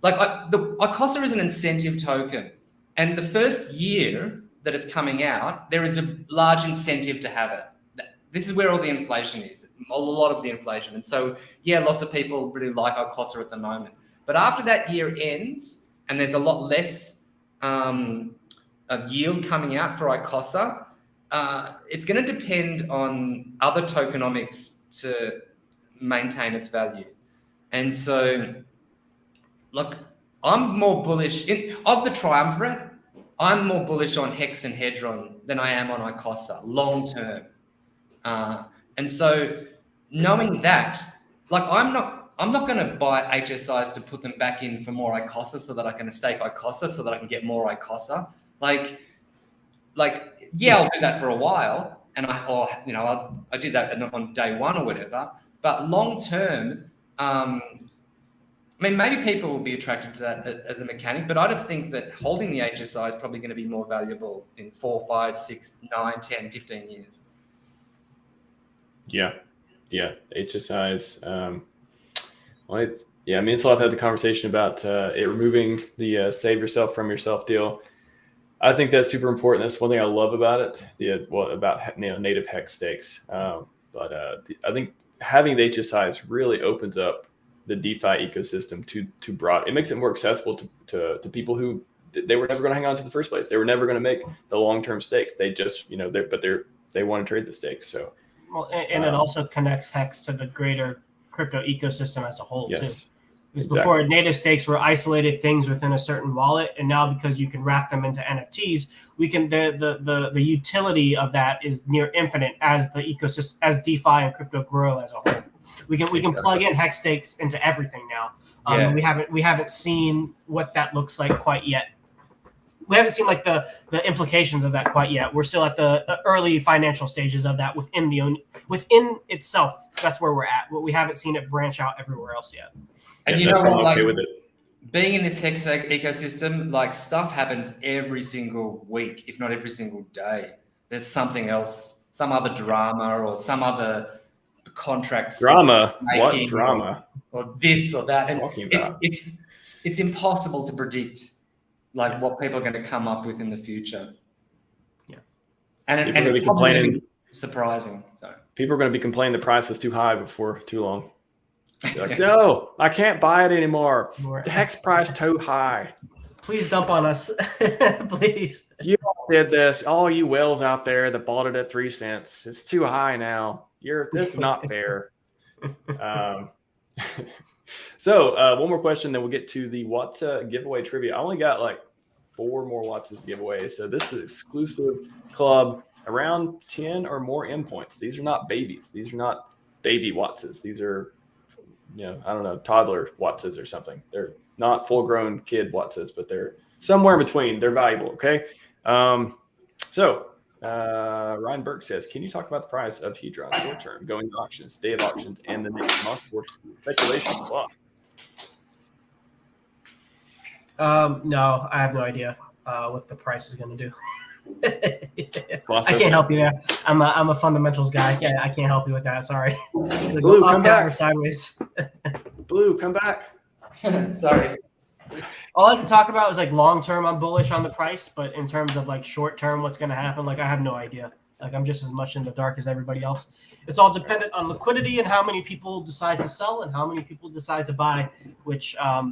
like the ICOSA is an incentive token, and the first year that it's coming out, there is a large incentive to have it. This is where all the inflation is, a lot of the inflation. And so, yeah, lots of people really like ICOSA at the moment. But after that year ends and there's a lot less yield coming out for ICOSA, it's going to depend on other tokenomics to maintain its value. And so, look, I'm more bullish of the triumvirate. I'm more bullish on HEX and Hedron than I am on ICOSA long term. And so, knowing that, like, I'm not going to buy HSIs to put them back in for more ICOSA so that I can stake ICOSA so that I can get more ICOSA. Like, yeah, I'll do that for a while, and I did that on day one or whatever. But long term, I mean, maybe people will be attracted to that as a mechanic, but I just think that holding the HSI is probably going to be more valuable in 4, 5, 6, 9, 10, 15 years. Yeah. HSIs. I mean, it's a lot to have the conversation about it removing the save yourself from yourself deal. I think that's super important. That's one thing I love about it. About native HEX stakes. But I think having the HSIs really opens up the DeFi ecosystem to broad. It makes it more accessible to people who they were never going to hang on to the first place. They were never going to make the long-term stakes. They just, they want to trade the stakes. So, well, and it also connects HEX to the greater crypto ecosystem as a whole too. Because exactly. Before, native stakes were isolated things within a certain wallet, and now because you can wrap them into NFTs, we can the utility of that is near infinite as the ecosystem, as DeFi and crypto grow as a whole. We can plug in HEX stakes into everything now. We haven't seen what that looks like quite yet. We haven't seen like the implications of that quite yet. We're still at the early financial stages of that within itself. That's where we're at. We haven't seen it branch out everywhere else yet. And you know what? Like, being in this HEX ecosystem, like, stuff happens every single week, if not every single day. There's something else, some other drama or some other contracts. Drama? What drama? Or this or that. And it's impossible to predict, like, what people are going to come up with in the future. Yeah. And it's probably going to be surprising. So people are going to be complaining the price is too high before too long. Like, no, I can't buy it anymore. The HEX price too high. Please dump on us. Please. You all did this. All you whales out there that bought it at 3 cents. It's too high now. This is not fair. So one more question, then we'll get to the What's giveaway trivia. I only got like 4 more What's to give away. So this is exclusive club, around 10 or more endpoints. These are not babies. These are not baby What's. These are, I don't know, toddler What's or something. They're not full-grown kid What's, but they're somewhere in between. They're valuable, okay? So Ryan Burke says, can you talk about the price of Hedron short-term, going to auctions, day of auctions, and the next month for speculation slot? No, I have no idea what the price is going to do. I can't help you there. I'm a fundamentals guy. I can't help you with that. Sorry. Blue, come back. Or sideways. Blue, come back. Sorry. All I can talk about is like long term. I'm bullish on the price, but in terms of like short term, what's going to happen? Like, I have no idea. Like, I'm just as much in the dark as everybody else. It's all dependent on liquidity and how many people decide to sell and how many people decide to buy. Which, I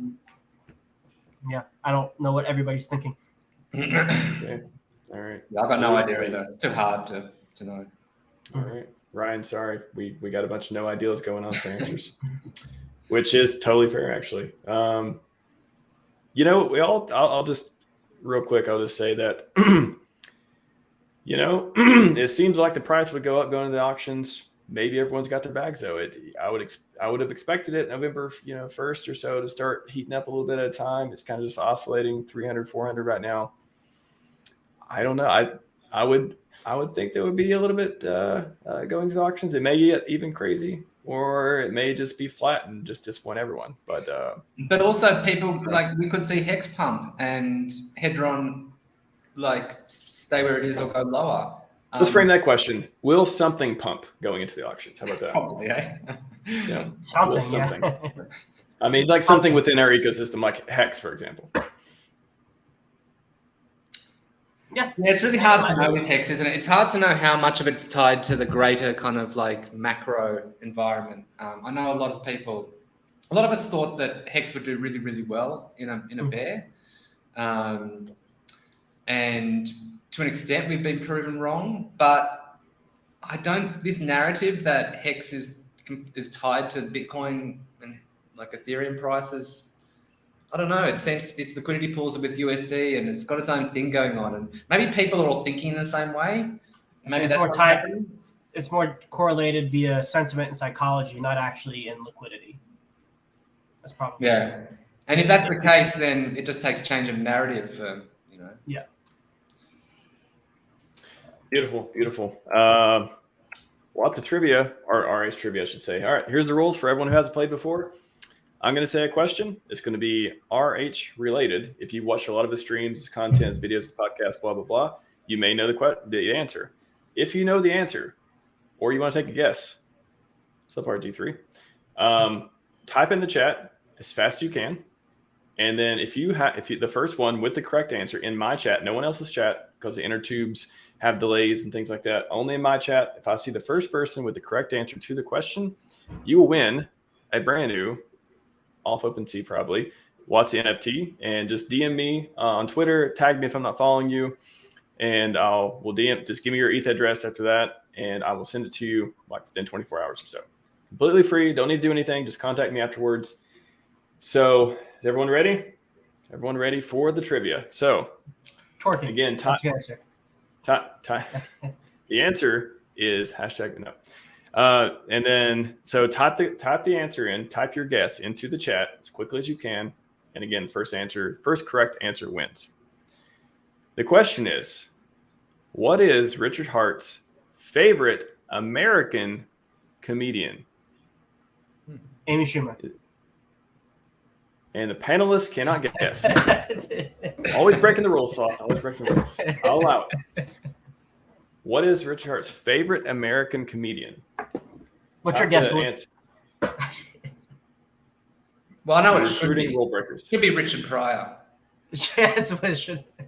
don't know what everybody's thinking. Okay. All right. Yeah, I've got no idea either. It's too hard to know. All right. Ryan, sorry. We got a bunch of no ideas going on for answers, which is totally fair, actually. I'll just real quick, I'll just say that, it seems like the price would go up going to the auctions. Maybe everyone's got their bags though. I would have expected it November, 1st or so to start heating up a little bit at a time. It's kind of just oscillating 300, 400 right now. I don't know. I would think there would be a little bit going to the auctions. It may get even crazy, or it may just be flat and just disappoint everyone. But also people, like, we could see HEX pump and Hedron like stay where it is or go lower. Let's frame that question. Will something pump going into the auctions? How about that? Probably, Something. I mean, like something within our ecosystem, like HEX, for example. Yeah, it's really hard to know with HEX, isn't it? It's hard to know how much of it's tied to the greater kind of like macro environment. I know a lot of us thought that HEX would do really, really well in a bear. And to an extent, we've been proven wrong. But this narrative that HEX is tied to Bitcoin and like Ethereum prices, I don't know. It seems its liquidity pools are with USD and it's got its own thing going on. And maybe people are all thinking the same way. Maybe it's more time. It's more correlated via sentiment and psychology, not actually in liquidity. That's probably And if that's the case, then it just takes change of narrative for, Yeah. Beautiful. Well, up to trivia, or RH trivia, I should say. All right, here's the rules for everyone who hasn't played before. I'm going to say a question. It's going to be RH related. If you watch a lot of his streams, his content, his videos, his podcasts, blah, blah, blah, you may know the answer. If you know the answer, or you want to take a guess, RG3, type in the chat as fast as you can. And then if you the first one with the correct answer in my chat, no one else's chat, because the inner tubes have delays and things like that, only in my chat, if I see the first person with the correct answer to the question, you will win a brand new, off OpenSea probably, Whatser NFT, and just DM me on Twitter, tag me if I'm not following you, and we'll DM, just give me your ETH address after that, and I will send it to you like within 24 hours or so. Completely free, don't need to do anything, just contact me afterwards. So is everyone ready? Everyone ready for the trivia? So again, the answer is #no. And then, so type the answer in, type your guess into the chat as quickly as you can. And again, first correct answer wins. The question is, what is Richard Hart's favorite American comedian? Amy Schumer. And the panelists cannot guess. Always breaking the rules, Sloth. Always breaking the rules. I'll allow it. What is Richard Hart's favorite American comedian? What's your guess? Well, I know it should be. Rule breakers. It should be Richard Pryor. That's what it should be.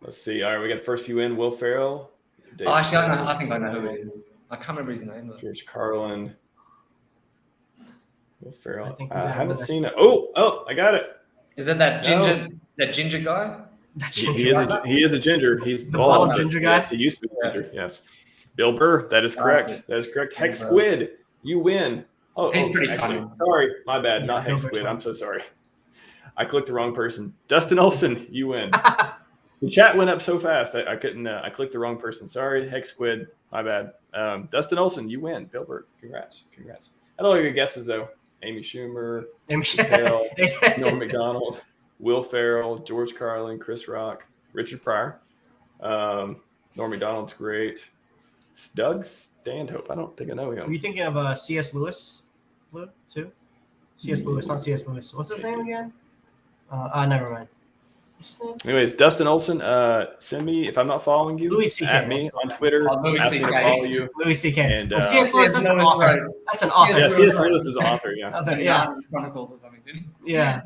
Let's see. All right, we got the first few in. Will Ferrell. Actually, I think I know who it is. I can't remember his name though. George Carlin. Will Ferrell. I haven't seen it. Oh, I got it. Is it that ginger? No. That ginger guy? He is a ginger. He's the bald ginger guy. Yes, he used to be a ginger. Yes. Bill Burr. That is correct. That is correct. Hex Squid. You win. He's pretty funny. Sorry, my bad. Not Hex Squid. I'm so sorry. I clicked the wrong person. Dustin Olson. You win. The chat went up so fast. I couldn't. I clicked the wrong person. Sorry, Hex Squid. My bad. Dustin Olson. You win. Bill Burr. Congrats. I don't know your guesses though. Amy Schumer, Norm Macdonald, Will Ferrell, George Carlin, Chris Rock, Richard Pryor. Norm Macdonald's great. Doug Stanhope. I don't think I know him. Are you thinking of C.S. Lewis? Too? C.S. Lewis, not C.S. Lewis. What's his name again? Never mind. Anyways, Dustin Olson, send me, if I'm not following you, at me on Twitter. Ask me to follow you. Louis C.K. And C.S. Lewis, that's an author. That's an author. Yeah, C.S. Lewis is an author, yeah. Chronicles or something. Yeah.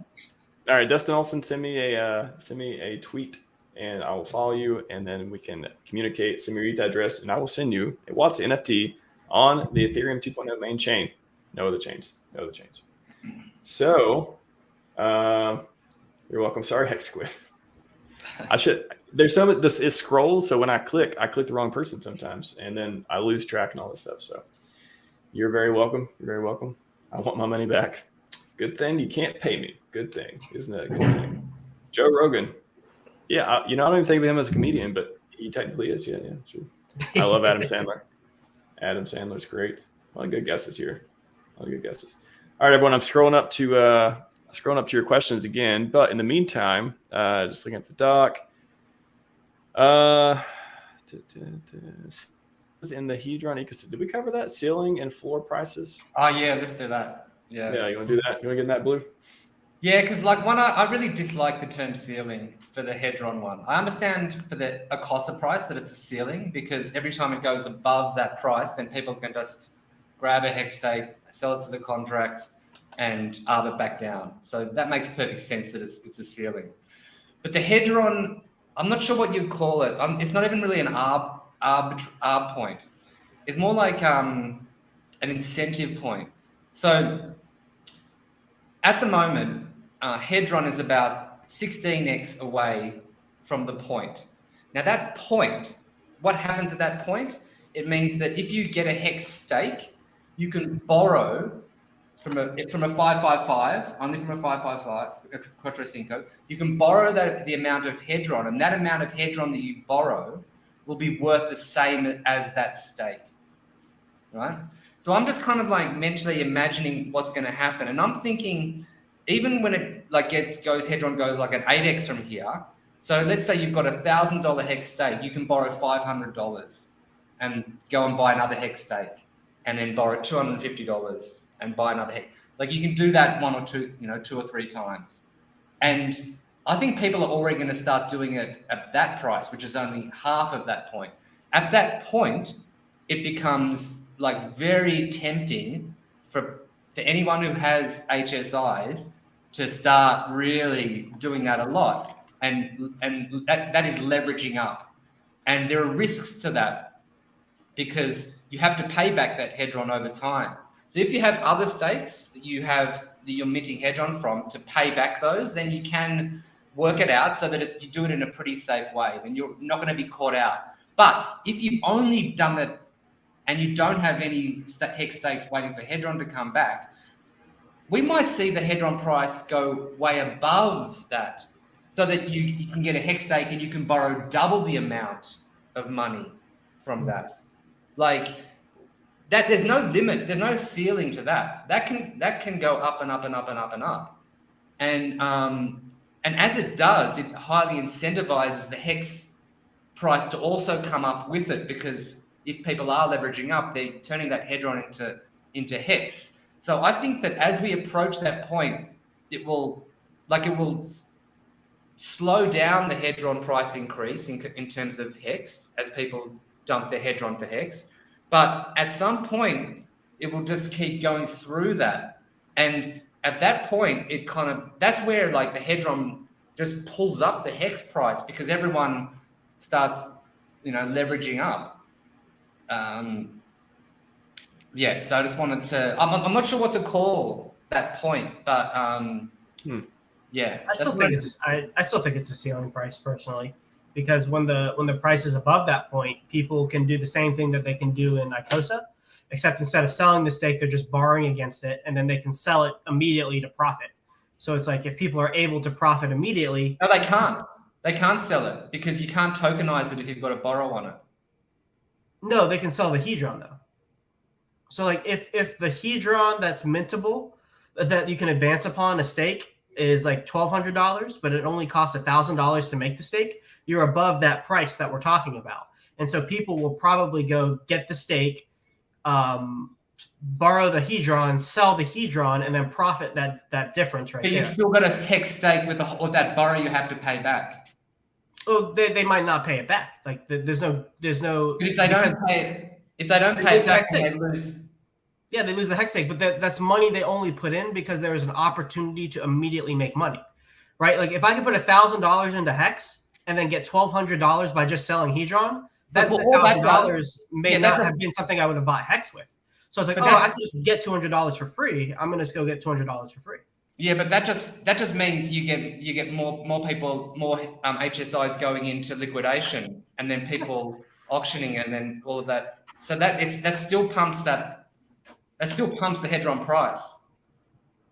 All right, Dustin Olson, send me a tweet, and I will follow you, and then we can communicate. Send me your ETH address, and I will send you a Whatser NFT on the Ethereum 2.0 main chain. No other chains. So, you're welcome. Sorry, Hex Squid. There's some, this is scroll, so when I click the wrong person sometimes, and then I lose track and all this stuff. So you're very welcome. I want my money back. Good thing you can't pay me. Good thing. Isn't that a good thing? Joe Rogan. Yeah, I don't even think of him as a comedian, but he technically is. Yeah, sure. I love Adam Sandler. Adam Sandler's great. A lot of good guesses here. All right, everyone, I'm scrolling up to your questions again, but in the meantime, just looking at the doc. In the Hedron ecosystem, did we cover that? Ceiling and floor prices? Oh yeah, let's do that. Yeah, you want to do that? You want to get in that, Blue? Yeah, because I really dislike the term ceiling for the Hedron one. I understand for the Acosta price that it's a ceiling, because every time it goes above that price, then people can just grab a hex stake, sell it to the contract, and arbor back down. So that makes perfect sense that it's a ceiling. But the Hedron, I'm not sure what you'd call it. It's not even really an arb point. It's more like an incentive point. So at the moment, Hedron is about 16x away from the point. Now that point, what happens at that point? It means that if you get a HEX stake, you can borrow from a 555, only from a 555, Quattro Cinco, you can borrow the amount of Hedron, and that amount of Hedron that you borrow will be worth the same as that stake, right? So I'm just kind of like mentally imagining what's going to happen, and I'm thinking, even when it like Hedron goes like an 8x from here. So let's say you've got $1,000 HEX stake, you can borrow $500 and go and buy another HEX stake, and then borrow $250 and buy another HEX. Like you can do that one or two, 2 or 3 times. And I think people are already going to start doing it at that price, which is only half of that point. At that point, it becomes like very tempting for anyone who has HSIs to start really doing that a lot. And that is leveraging up. And there are risks to that because you have to pay back that Hedron over time. So if you have other stakes that you're minting Hedron from to pay back those, then you can work it out so that you do it in a pretty safe way. Then you're not going to be caught out. But if you've only done that and you don't have any HEX stakes waiting for Hedron to come back, we might see the Hedron price go way above that so that you can get a HEX stake and you can borrow double the amount of money from that. Like that, there's no limit, there's no ceiling to that. That can go up and up and up and up and up. And as it does, it highly incentivizes the HEX price to also come up with it, because if people are leveraging up, they're turning that Hedron into HEX. So I think that as we approach that point, it will slow down the Hedron price increase in terms of HEX as people dump their Hedron for HEX. But at some point, it will just keep going through that. And at that point, that's where like the Hedron just pulls up the HEX price because everyone starts, leveraging up. So I just wanted to, I'm not sure what to call that point, but yeah. I still think it's a ceiling price personally, because when the price is above that point, people can do the same thing that they can do in ICOSA, except instead of selling the stake, they're just borrowing against it, and then they can sell it immediately to profit. So it's like if people are able to profit immediately. No, they can't. They can't sell it because you can't tokenize it if you've got to borrow on it. No, they can sell the Hedron though. So like if the Hedron that's mintable that you can advance upon a stake is like $1,200, but it only costs $1,000 to make the stake, you're above that price that we're talking about. And so people will probably go get the stake, borrow the Hedron, sell the Hedron, and then profit that difference right there. But you've still got a HEX stake with that borrow you have to pay back. Oh, they might not pay it back. Like there's no. But if they don't pay it back, they lose. Yeah, they lose the HEX stake, but that's money they only put in because there was an opportunity to immediately make money, right? Like if I could put $1,000 into HEX and then get $1,200 by just selling Hedron, that $1,000 may not have been something I would have bought HEX with. So I was like, I can just get $200 for free. I'm gonna just go get $200 for free. Yeah, but that just means you get more people, more HSIs going into liquidation, and then people auctioning, and then all of that. So that still pumps the Hedron price.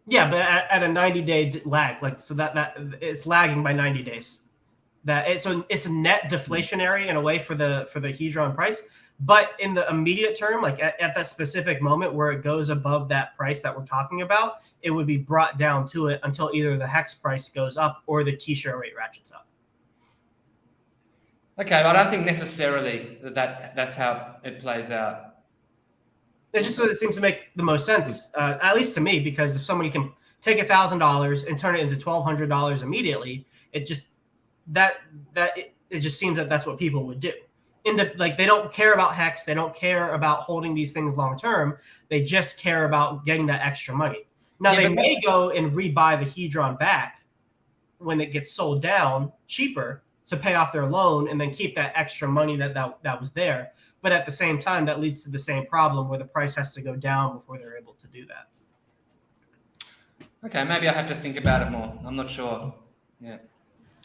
Yeah, but at a 90-day lag, like so that it's lagging by 90 days. It's a net deflationary in a way for the Hedron price, but in the immediate term, like at that specific moment where it goes above that price that we're talking about, it would be brought down to it until either the HEX price goes up or the key share rate ratchets up. Okay, but I don't think necessarily that's how it plays out. It seems to make the most sense, at least to me, because if somebody can take $1,000 and turn it into $1,200 immediately, it just seems that that's what people would do. Like they don't care about HEX, they don't care about holding these things long term. They just care about getting that extra money. Now they may go and rebuy the Hedron back when it gets sold down cheaper to pay off their loan and then keep that extra money that was there. But at the same time, that leads to the same problem where the price has to go down before they're able to do that. Okay, maybe I have to think about it more. I'm not sure. Yeah.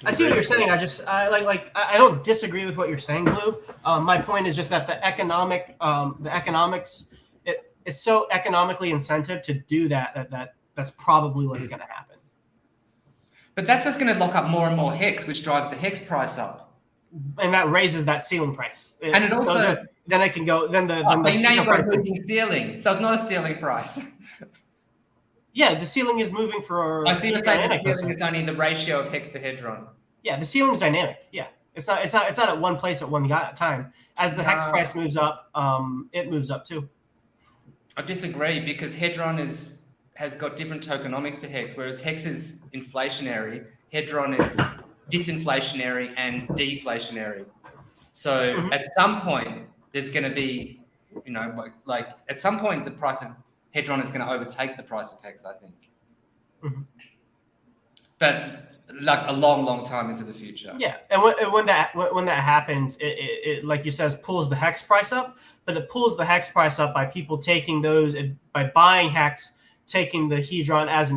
I see what you're saying. I don't disagree with what you're saying, Blue. My point is just that the economics, it's so economically incentive to do that's probably what's going to happen. But that's just going to lock up more and more HEX, which drives the HEX price up, and that raises that ceiling price. And it also then it can go. Then the now you've got a moving ceiling, so it's not a ceiling price. Yeah, the ceiling is moving for. I see you're saying the ceiling is only the ratio of HEX to Hedron. Yeah, the ceiling is dynamic. Yeah, it's not at one place at one time. As the HEX price moves up, it moves up too. I disagree because Hedron has got different tokenomics to HEX, whereas HEX is inflationary, Hedron is disinflationary and deflationary. So at some point, there's going to be, like at some point, the price of Hedron is going to overtake the price of HEX, I think. But like a long, long time into the future. Yeah, and when that happens, it like you says pulls the HEX price up, but it pulls the HEX price up by people taking those by buying HEX, taking the Hedron as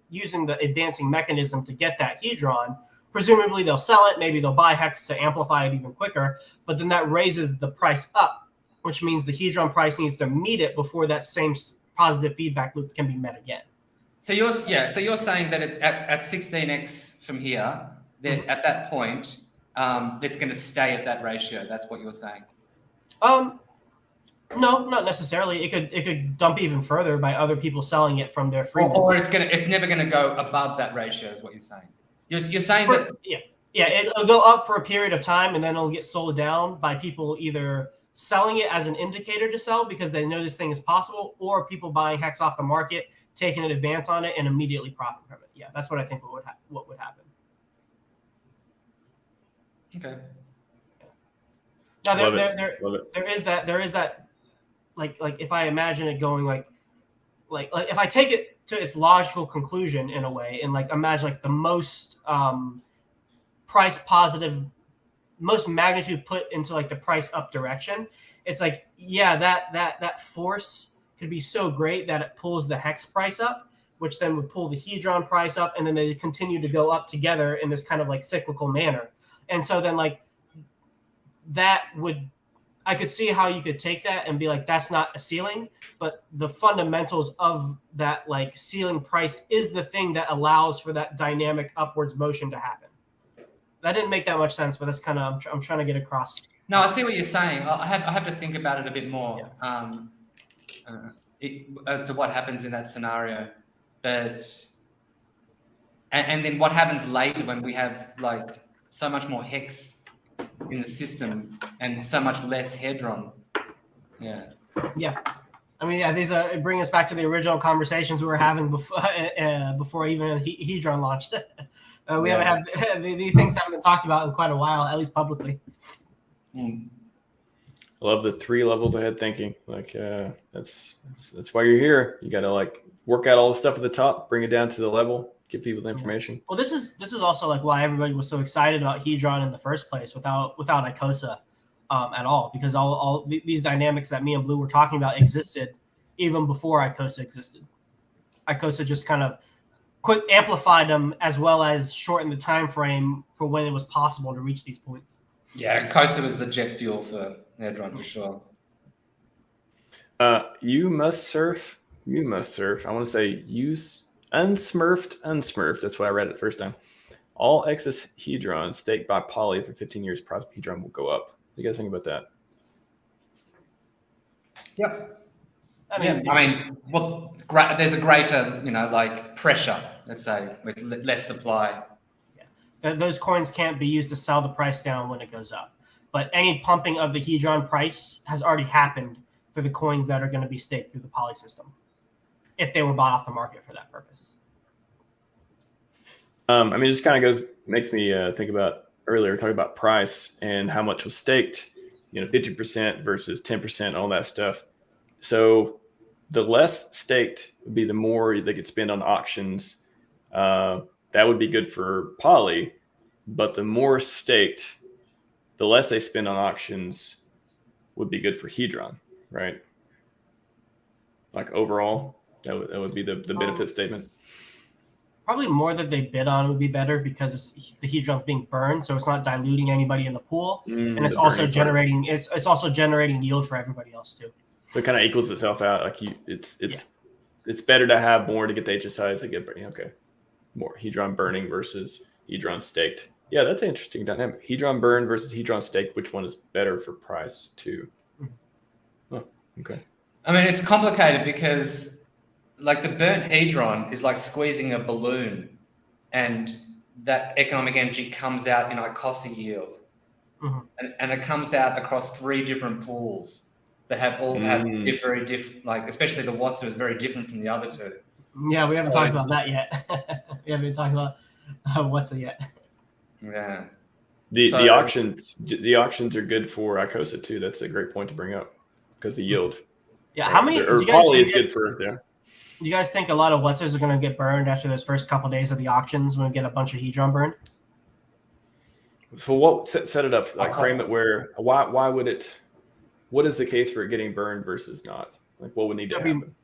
using the advancing mechanism to get that Hedron. Presumably they'll sell it, maybe they'll buy HEX to amplify it even quicker, but then that raises the price up, which means the Hedron price needs to meet it before that same positive feedback loop can be met again. So you're saying that at 16x from here, that at that point, it's going to stay at that ratio. That's what you're saying. No, not necessarily. It could dump even further by other people selling it from their free. Or it's never going to go above that ratio, is what you're saying. You're saying that it'll go up for a period of time and then it'll get sold down by people either selling it as an indicator to sell because they know this thing is possible, or people buying HEX off the market, taking an advance on it, and immediately profit from it. Yeah, that's what I think what would happen. Okay. Now there is that like if I imagine it going like if I take it to its logical conclusion in a way and like imagine like the most price positive, most magnitude put into like the price up direction, it's like, yeah, that force could be so great that it pulls the HEX price up, which then would pull the Hedron price up, and then they continue to go up together in this kind of like cyclical manner. And so then like I could see how you could take that and be like, that's not a ceiling, but the fundamentals of that like ceiling price is the thing that allows for that dynamic upwards motion to happen. That didn't make that much sense, but that's kind of, I'm trying to get across. No, I see what you're saying. I have to think about it a bit more as to what happens in that scenario. But and then what happens later when we have like so much more HEX in the system and so much less Hedron. Yeah. I mean, these bring us back to the original conversations we were having before even Hedron launched. We haven't had these things haven't been talked about in quite a while, at least publicly. I love the 3 levels ahead thinking. Like that's why you're here. You got to like work out all the stuff at the top, bring it down to the level, give people the information. Well, this is also like why everybody was so excited about Hedron in the first place without ICOSA at all, because all these dynamics that me and Blue were talking about existed even before ICOSA existed. ICOSA just kind of amplified them as well as shortened the time frame for when it was possible to reach these points. Yeah, ICOSA was the jet fuel for Hedron for sure. You must surf. I want to say use unsmurfed. That's why I read it the first time. All excess Hedron staked by Poly for 15 years, price of Hedron will go up. What do you guys think about that? Yep. Well, there's a greater, like pressure, let's say, with less supply. Yeah. Those coins can't be used to sell the price down when it goes up. But any pumping of the Hedron price has already happened for the coins that are going to be staked through the Poly system, if they were bought off the market for that purpose. It just kind of makes me think about earlier, talking about price and how much was staked, 50% versus 10%, all that stuff. So the less staked would be the more they could spend on auctions. That would be good for Poly, but the more staked, the less they spend on auctions would be good for Hedron, right? Like overall, that would be the benefit statement. Probably more that they bid on would be better because the Hedron's being burned, so it's not diluting anybody in the pool, and it's also generating it's also generating yield for everybody else too. So it kind of equals itself out. Like it's better to have more to get the HSIs that get burning. Okay, more Hedron burning versus Hedron staked. Yeah, that's an interesting dynamic. Hedron burned versus Hedron staked. Which one is better for price too? Oh, okay. I mean, it's complicated because like the burnt Hedron is like squeezing a balloon, and that economic energy comes out in ICOSA yield, and it comes out across 3 different pools that have all had very different. Like especially the Whatser is very different from the other 2. Yeah, we haven't talked about that yet. We haven't talked about Whatser yet. Yeah. The auctions are good for ICOSA too. That's a great point to bring up because the yield. Yeah, how many? Poly is good for there. Do you guys think a lot of Whatsers are going to get burned after those first couple of days of the auctions when we get a bunch of Hedron burned? So what set it up, like frame it where why would it? What is the case for it getting burned versus not? Like what would need to happen?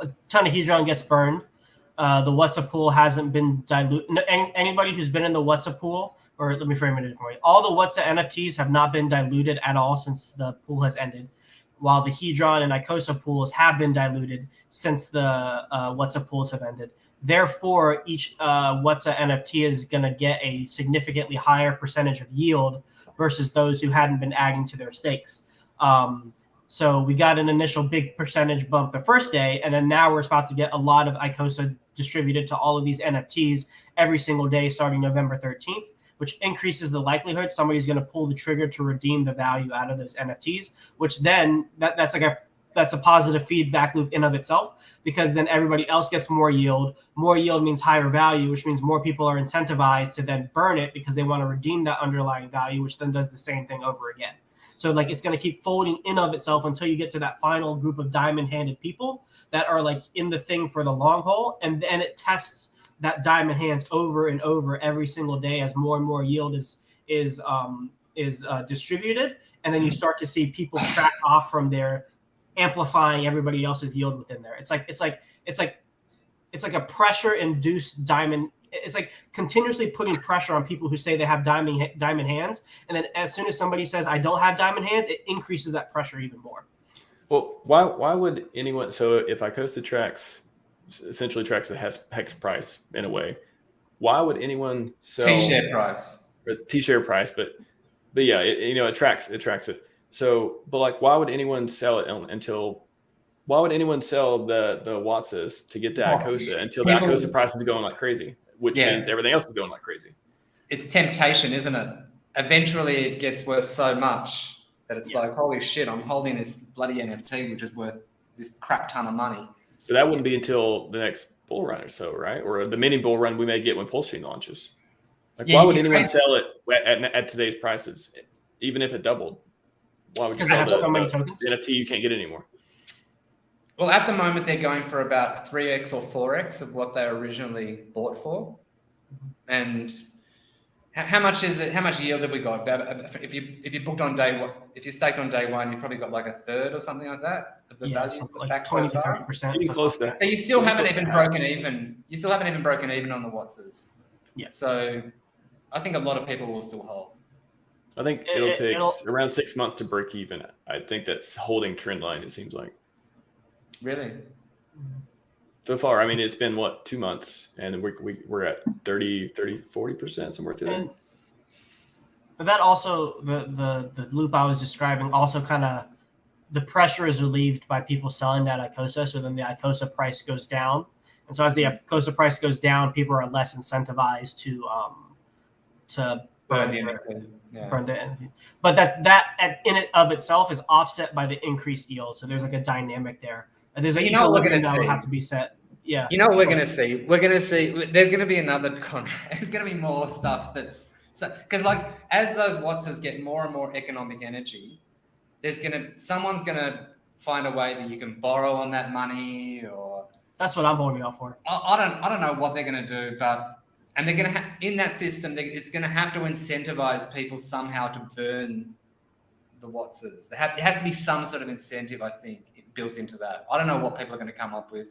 A ton of Hedron gets burned. The Whatser pool hasn't been diluted. Anybody who's been in the Whatser pool, or let me frame it a different way. All the Whatser NFTs have not been diluted at all since the pool has ended, while the Hedron and ICOSA pools have been diluted since the Whatser pools have ended. Therefore, each Whatser NFT is going to get a significantly higher percentage of yield versus those who hadn't been adding to their stakes. So we got an initial big percentage bump the first day, and then now we're about to get a lot of ICOSA distributed to all of these NFTs every single day starting November 13th, which increases the likelihood somebody's going to pull the trigger to redeem the value out of those NFTs, which then that's a positive feedback loop in of itself, because then everybody else gets more yield. More yield means higher value, which means more people are incentivized to then burn it because they want to redeem that underlying value, which then does the same thing over again. So like it's going to keep folding in of itself until you get to that final group of diamond-handed people that are like in the thing for the long haul, and then it tests that diamond hands over and over every single day as more and more yield is distributed, and then you start to see people crack off from there, amplifying everybody else's yield within there. It's like a pressure-induced diamond. It's like continuously putting pressure on people who say they have diamond hands, and then as soon as somebody says I don't have diamond hands, it increases that pressure even more. Well, why would anyone? So if ICOSA essentially tracks the HEX price in a way, why would anyone sell T-share price? Or T-share price, but yeah, it tracks it. So, but like, why would anyone sell it why would anyone sell the Watsas to get the ICOSA until the ICOSA price is going like crazy, which means everything else is going like crazy? It's temptation, isn't it? Eventually it gets worth so much that it's like, holy shit, I'm holding this bloody NFT, which is worth this crap ton of money. But that wouldn't be until the next bull run or so, right? Or the mini bull run we may get when PulseChain launches. Like, why would anyone sell it at today's prices, even if it doubled? Why would you sell so many tokens? The NFT you can't get anymore? Well, at the moment, they're going for about 3x or 4x of what they originally bought for. And how much is it? How much yield have we got? If you booked on day one, if you staked on day one, you probably got like a third or something like that of the value. Like 20 to 30%. Getting close to that. So you still haven't even broken even. You still haven't even broken even on the Watsers. Yeah. So I think a lot of people will still hold. I think it'll take around 6 months to break even. I think that's holding trend line, it seems like. Really? So far, I mean, it's been, 2 months, and we're at 30, 40%, somewhere through there. But that also, the loop I was describing, also kind of, the pressure is relieved by people selling that ICOSA, so then the ICOSA price goes down. And so as the ICOSA price goes down, people are less incentivized to burn the NFT. But that in it of itself is offset by the increased yield. So there's like a dynamic there. And there's we're going to have to be set. Yeah. You know what we're going to see? We're going to see there's going to be another contract. There's going to be more stuff because like as those Watsers get more and more economic energy, someone's going to find a way that you can borrow on that money, or that's what I'm holding out for. I don't know what they're going to do, but and they're going to in that system, it's going to have to incentivize people somehow to burn the Watsers. There has to be some sort of incentive, I think, built into that. I don't know what people are going to come up with.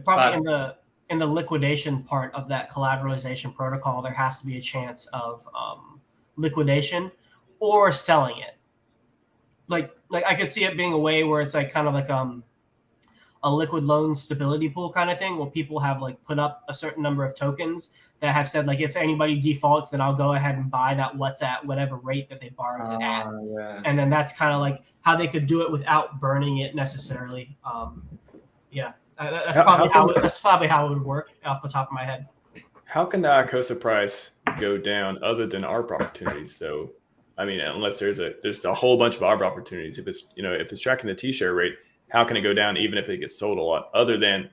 Probably in the liquidation part of that collateralization protocol, there has to be a chance of liquidation or selling it. Like I could see it being a way where it's like kind of like a liquid loan stability pool kind of thing, where people have like put up a certain number of tokens that have said like, if anybody defaults, then I'll go ahead and buy that what's at whatever rate that they borrowed it at. Yeah. And then that's kind of like how they could do it without burning it necessarily. That's probably how it would work off the top of my head. How can the ICOSA price go down other than ARB opportunities though? I mean, unless there's a whole bunch of ARB opportunities. If it's tracking the T-share rate, how can it go down even if it gets sold a lot? Other than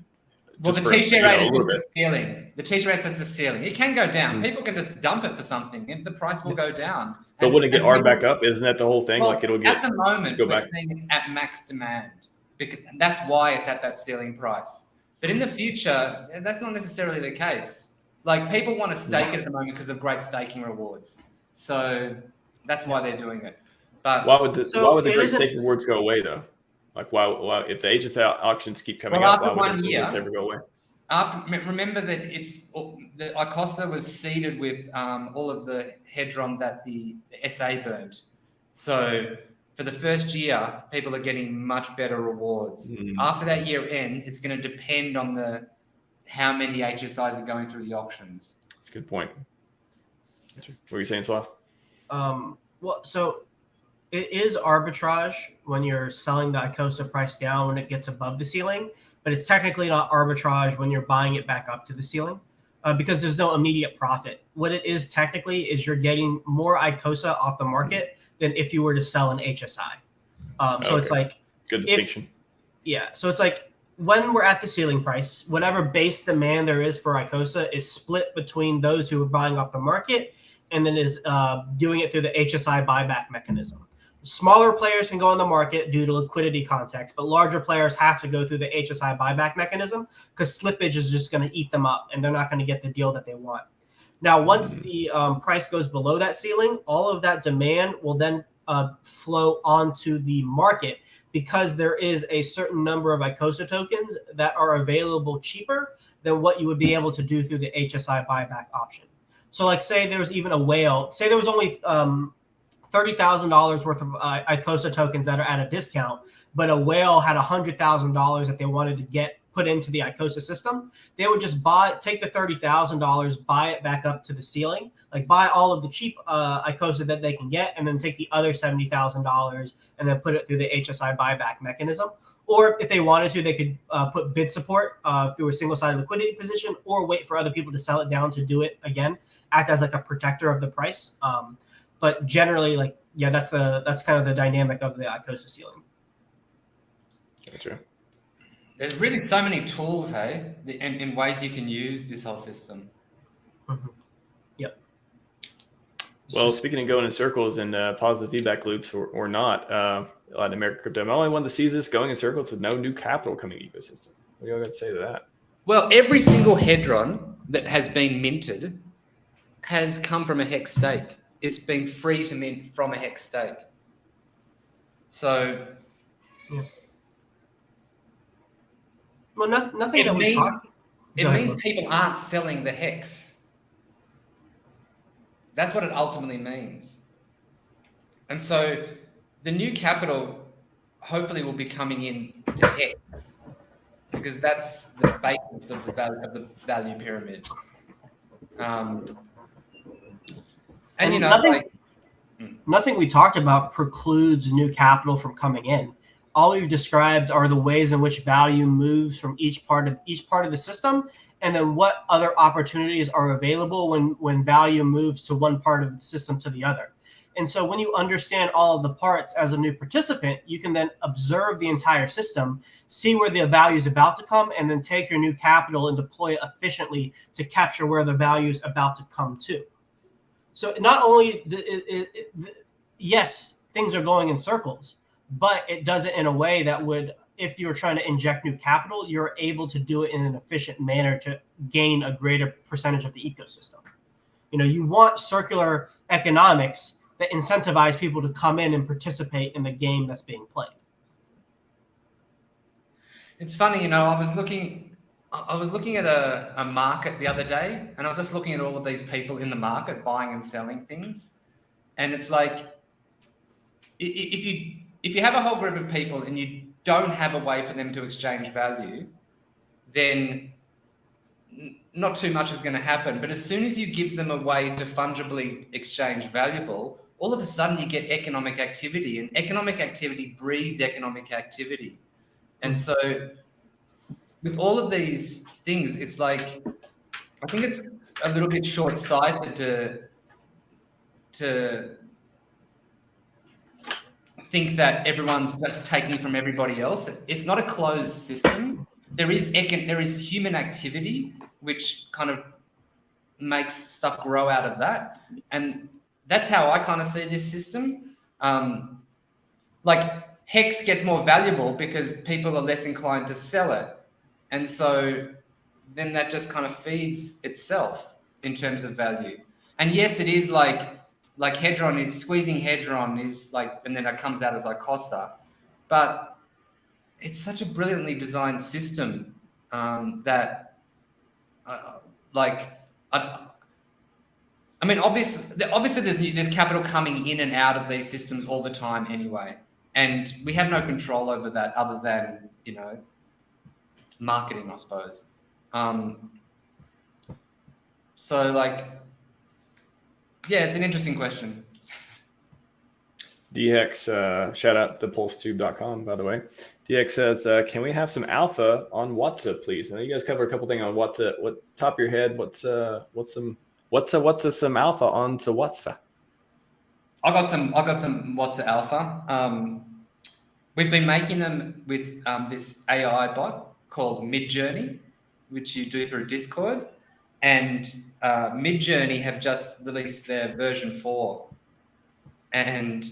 the T-share rate is just the ceiling. The T-share rate is the ceiling. It can go down. People can just dump it for something, and the price will go down. But would it get ARB back up? Isn't that the whole thing? Well, like it'll get at the moment we're seeing it at max demand, because that's why it's at that ceiling price. But in the future, that's not necessarily the case. Like people want to stake it at the moment because of great staking rewards. So that's why they're doing it. But why would the great staking rewards go away though? Like why if the HSI auctions keep coming up, why would the rewards ever go away? Remember that the ICOSA was seeded with all of the Hedron that the SA burned. So for the first year, people are getting much better rewards. After that year ends, it's going to depend on how many HSIs are going through the auctions. That's a good point. What were you saying, Slav? Well, so it is arbitrage when you're selling the ICOSA price down when it gets above the ceiling, but it's technically not arbitrage when you're buying it back up to the ceiling because there's no immediate profit. What it is technically is you're getting more ICOSA off the market than if you were to sell an HSI. So it's like good distinction. So it's like when we're at the ceiling price, whatever base demand there is for ICOSA is split between those who are buying off the market and then is doing it through the HSI buyback mechanism. Smaller players can go on the market due to liquidity context, but larger players have to go through the HSI buyback mechanism because slippage is just going to eat them up and they're not going to get the deal that they want. Now, once the price goes below that ceiling, all of that demand will then flow onto the market because there is a certain number of ICOSA tokens that are available cheaper than what you would be able to do through the HSI buyback option. So like say there was even a whale, say there was only $30,000 worth of ICOSA tokens that are at a discount, but a whale had $100,000 that they wanted to get put into the ICOSA system. They would just take the $30,000, buy it back up to the ceiling, like buy all of the cheap ICOSA that they can get, and then take the other $70,000 and then put it through the HSI buyback mechanism. Or if they wanted to, they could put bid support through a single-sided liquidity position, or wait for other people to sell it down to do it again, act as like a protector of the price. But generally, like, yeah, that's kind of the dynamic of the ICOSA ceiling. Gotcha. There's really so many tools, hey, and ways you can use this whole system. Mm-hmm. Yep. Well, speaking of going in circles and positive feedback loops or not, Latin American crypto, I'm the only one that sees this going in circles with no new capital coming ecosystem. What do y'all got to say to that? Well, every single Hedron that has been minted has come from a HEX stake. It's been free to mint from a HEX stake. So, yeah. Well, nothing that we talked. It means people aren't selling the HEX. That's what it ultimately means. And so, the new capital hopefully will be coming in to HEX because that's the basis of the value pyramid. And you know, nothing we talked about precludes new capital from coming in. All we've described are the ways in which value moves from each part of the system, and then what other opportunities are available when value moves to one part of the system to the other. And so when you understand all of the parts as a new participant, you can then observe the entire system, see where the value is about to come, and then take your new capital and deploy it efficiently to capture where the value is about to come to. So not only, yes, things are going in circles, but it does it in a way that would, if you're trying to inject new capital, you're able to do it in an efficient manner to gain a greater percentage of the ecosystem. You want circular economics that incentivize people to come in and participate in the game that's being played. It's funny, I was looking at a market the other day, and I was just looking at all of these people in the market buying and selling things. And it's like, if you have a whole group of people and you don't have a way for them to exchange value, then not too much is going to happen. But as soon as you give them a way to fungibly exchange valuable, all of a sudden you get economic activity, and economic activity breeds economic activity. And so with all of these things, it's like, I think it's a little bit short-sighted to think that everyone's just taking from everybody else. It's not a closed system. There is human activity, which kind of makes stuff grow out of that. And that's how I kind of see this system. Like HEX gets more valuable because people are less inclined to sell it. And so then that just kind of feeds itself in terms of value. And yes, it is like Hedron is squeezing Hedron is like, and then it comes out as Icosta. But it's such a brilliantly designed system that I mean, obviously there's capital coming in and out of these systems all the time anyway. And we have no control over that other than, marketing, I suppose. So yeah, it's an interesting question. DHEX, shout out to pulsetube.com, by the way. DHEX says, can we have some alpha on Whatser, please? I know you guys cover a couple things on Whatser. What top of your head? What's some alpha on to Whatser? I got some Whatser alpha. We've been making them with this AI bot called Midjourney, which you do through Discord. And Midjourney have just released their version 4. And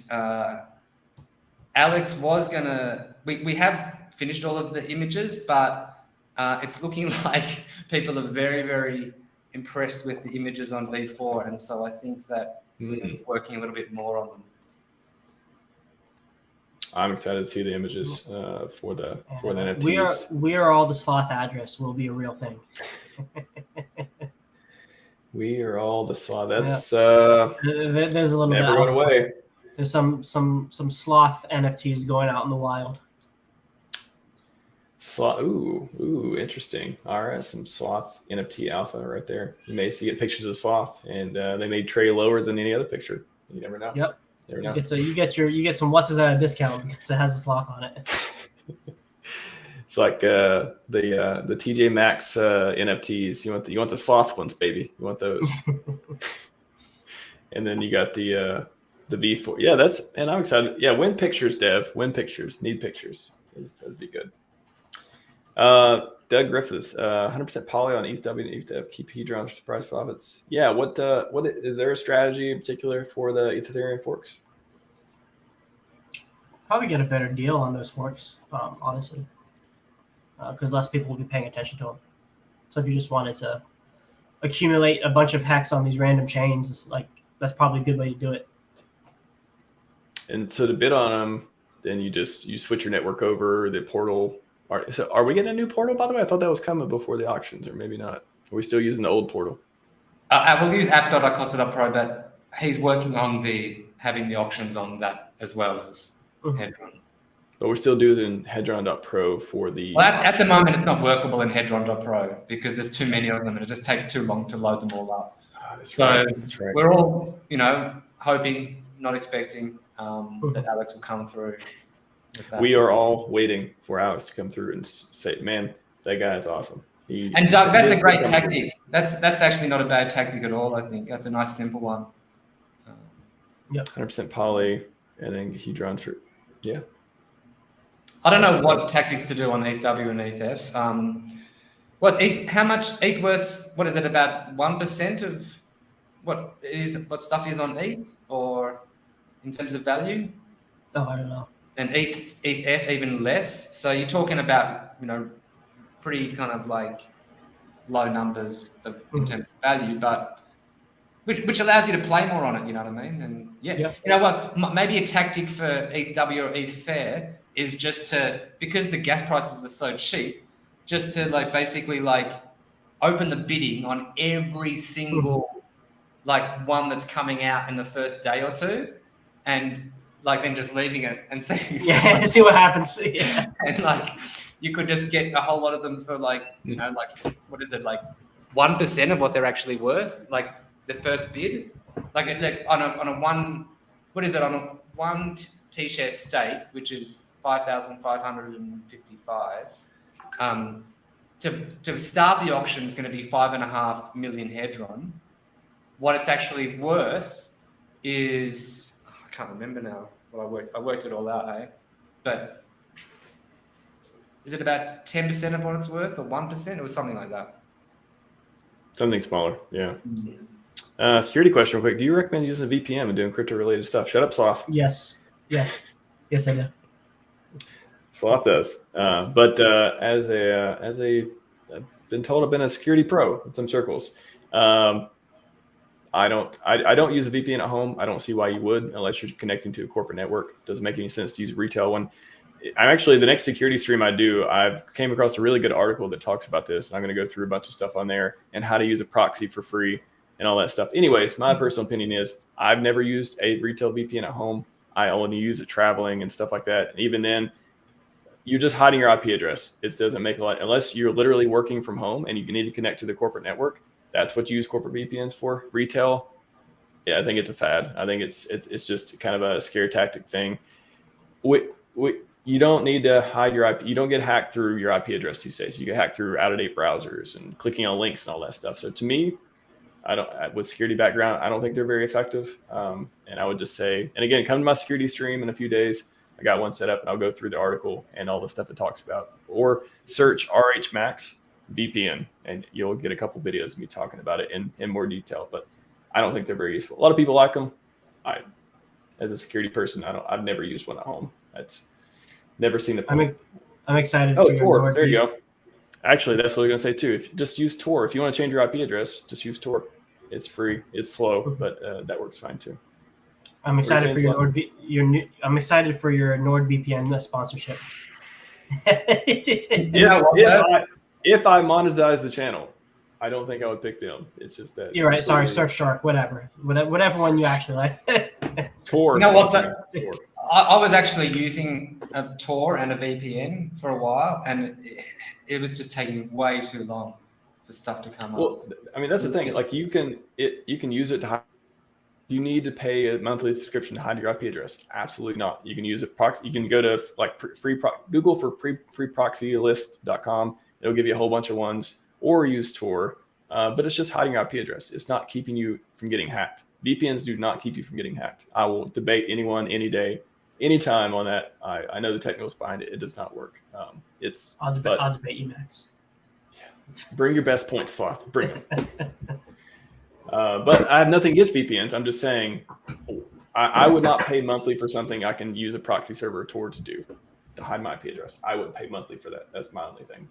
Alex was gonna, we have finished all of the images, but it's looking like people are very, very impressed with the images on V4. And so I think that we're working a little bit more on them. I'm excited to see the images for the NFTs. We are all the sloth address will be a real thing. We are all the sloth. That's there's a little never bit going away. There's some sloth NFTs going out in the wild. Sloth, ooh, interesting. RS, some sloth NFT alpha right there. You may see pictures of sloth, and they may trade lower than any other picture. You never know. Yep. Never know. You get some What's at a discount because it has a sloth on it. It's like the TJ Maxx NFTs. You want the sloth ones, baby. You want those. And then you got the V4. Yeah, and I'm excited. Yeah, win pictures, Dev. Win pictures. Need pictures. That'd be good. Doug Griffiths, 100% poly on ETH W and ETH Dev. Keep Hedron for surprise profits. Yeah, what is there a strategy in particular for the Ethereum forks? Probably get a better deal on those forks, honestly, because less people will be paying attention to them. So if you just wanted to accumulate a bunch of HEX on these random chains, that's probably a good way to do it. And so to bid on them, then you switch your network over the portal. Are we getting a new portal, by the way? I thought that was coming before the auctions, or maybe not. Are we still using the old portal? I will use app.icosta.pro, but he's working on having the auctions on that as well as Hedron. But we're still doing Hedron.pro for the... Well, at the moment, it's not workable in Hedron.pro because there's too many of them and it just takes too long to load them all up. That's right. We're all, hoping, not expecting that Alex will come through. We are all waiting for Alex to come through and say, man, that guy is awesome. And Doug, that's a great tactic. That's actually not a bad tactic at all, I think. That's a nice, simple one. 100% poly, and then Hedron for, yeah. I don't know what tactics to do on ETHW and ETHF. How much ETH worth, what is it, about 1% of what stuff is on ETH, or in terms of value? Oh, I don't know. and ETH even less. So you're talking about, pretty kind of like low numbers in terms of value, but which allows you to play more on it. You know what I mean? And you know what? Maybe a tactic for ETHW or ETH Fair is just because the gas prices are so cheap, just to basically open the bidding on every single one that's coming out in the first day or two, and then just leaving it and see what happens. Yeah. And you could just get a whole lot of them for what is it, 1% of what they're actually worth, the first bid, on a one T-share stake, which is 5,555. To start the auction is going to be 5.5 million Hedron. What it's actually worth is, I can't remember now. Well, I worked it all out, but is it about 10% of what it's worth, or 1%? It was something like that. Something smaller, yeah. Security question, real quick. Do you recommend using a VPN and doing crypto-related stuff? Shut up, Sloth. Yes, I do. Sloth does, but as a I've been told I've been a security pro in some circles. I don't use a VPN at home. I don't see why you would, unless you're connecting to a corporate network. Doesn't make any sense to use a retail one. I'm actually, the next security stream I do, I've came across a really good article that talks about this, and I'm going to go through a bunch of stuff on there and how to use a proxy for free and all that stuff. Anyways, my personal opinion is I've never used a retail VPN at home. I only use it traveling and stuff like that. And even then, you're just hiding your IP address. It doesn't make a lot, unless you're literally working from home and you need to connect to the corporate network. That's what you use corporate VPNs for. Retail, yeah, I think it's a fad. I think it's just kind of a scare tactic thing. You don't need to hide your IP. You don't get hacked through your IP address these days. You get hacked through out-of-date browsers and clicking on links and all that stuff. So to me, with security background, I don't think they're very effective. And I would just say, and again, come to my security stream in a few days. I got one set up, and I'll go through the article and all the stuff it talks about. Or search RHMax VPN, and you'll get a couple videos of me talking about it in more detail. But I don't think they're very useful. A lot of people like them. As a security person, I've never used one at home. That's never seen the point. I'm excited. Oh, Tor. There you go. Actually, that's what I was going to say too. Just use Tor. If you want to change your IP address, just use Tor. It's free. It's slow, but that works fine too. I'm excited for I'm excited for your NordVPN sponsorship. If I monetize the channel, I don't think I would pick them. It's just that. You're right. Sorry, Surfshark. Whatever one you actually like. Tor. You know what? I was actually using a Tor and a VPN for a while, and it was just taking way too long for stuff to come up. Well, I mean, that's the thing. You can use it to hide. You need to pay a monthly subscription to hide your IP address. Absolutely not. You can use it. You can go to Google for freeproxylist.com. It'll give you a whole bunch of ones, or use Tor. But it's just hiding your IP address. It's not keeping you from getting hacked. VPNs do not keep you from getting hacked. I will debate anyone, any day, anytime on that. I know the technicals behind it. It does not work. I'll debate you, Max. Yeah. Bring your best points, Sloth. Bring them. But I have nothing against VPNs. I'm just saying I would not pay monthly for something I can use a proxy server Tor to do, to hide my IP address. I wouldn't pay monthly for that. That's my only thing.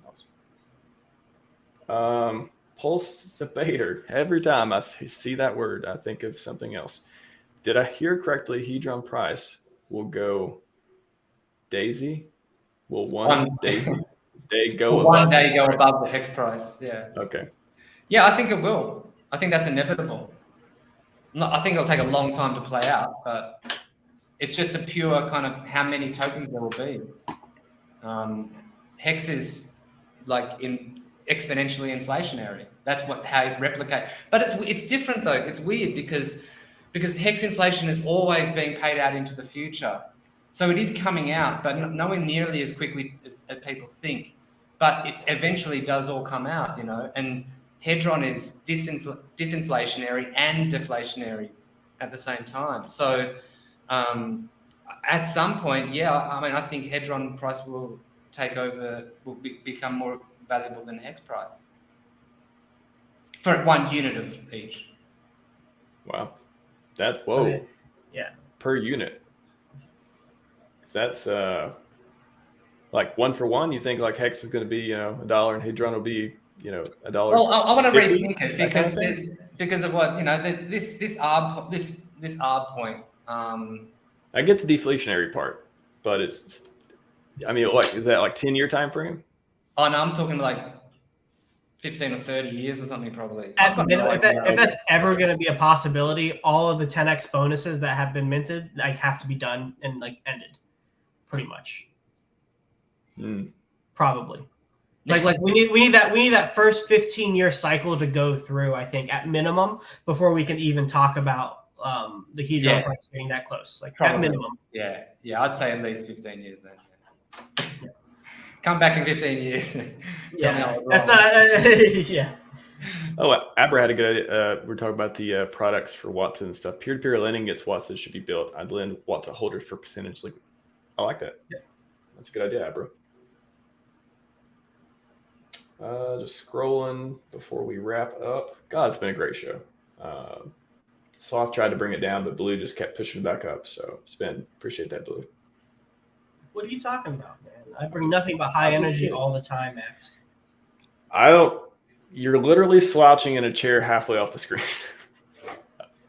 Pulse debater. Every time I see that word, I think of something else. Did I hear correctly? Hedron price will go Daisy? Will one Daisy day go above? One day go above the HEX price. Yeah. Okay. Yeah, I think it will. I think that's inevitable. I think it'll take a long time to play out, but it's just a pure kind of how many tokens there will be. HEX is exponentially inflationary. That's how it replicates. But it's different though. It's weird because HEX inflation is always being paid out into the future. So it is coming out, but nowhere nearly as quickly as people think. But it eventually does all come out, and Hedron is disinflationary and deflationary at the same time. So at some point, I think Hedron price will take over, become more valuable than HEX price for 1 unit of each. Wow. That's whoa. Yeah. Per unit. that's like 1 for 1. You think like HEX is going to be, you know, $1 and Hadron will be, you know, $1. Well, I want to 50, rethink it because because of what, you know, this arb point. I get the deflationary part, but it's I mean, what is that, like 10-year time frame? Oh no, I'm talking like 15 or 30 years or something, probably. If that's ever going to be a possibility, all of the 10x bonuses that have been minted like have to be done and like ended, pretty much. Probably. Like we need that first 15-year cycle to go through, I think, at minimum, before we can even talk about the Hedron price being that close. Like probably. At minimum. Yeah, I'd say at least 15 years then. Yeah. Come back in 15 years. Yeah, that's not. Yeah. Oh, Abra had a good idea. We're talking about the products for Whatser and stuff. Peer-to-peer lending gets Whatser should be built. I'd lend Whatser holders for percentage. Like, I like that. Yeah. That's a good idea, Abra. Just scrolling before we wrap up. God, it's been a great show. Sloth tried to bring it down, but Blue just kept pushing it back up. So, appreciate that, Blue. What are you talking about, man? I bring nothing but high energy all the time, Max. You're literally slouching in a chair halfway off the screen.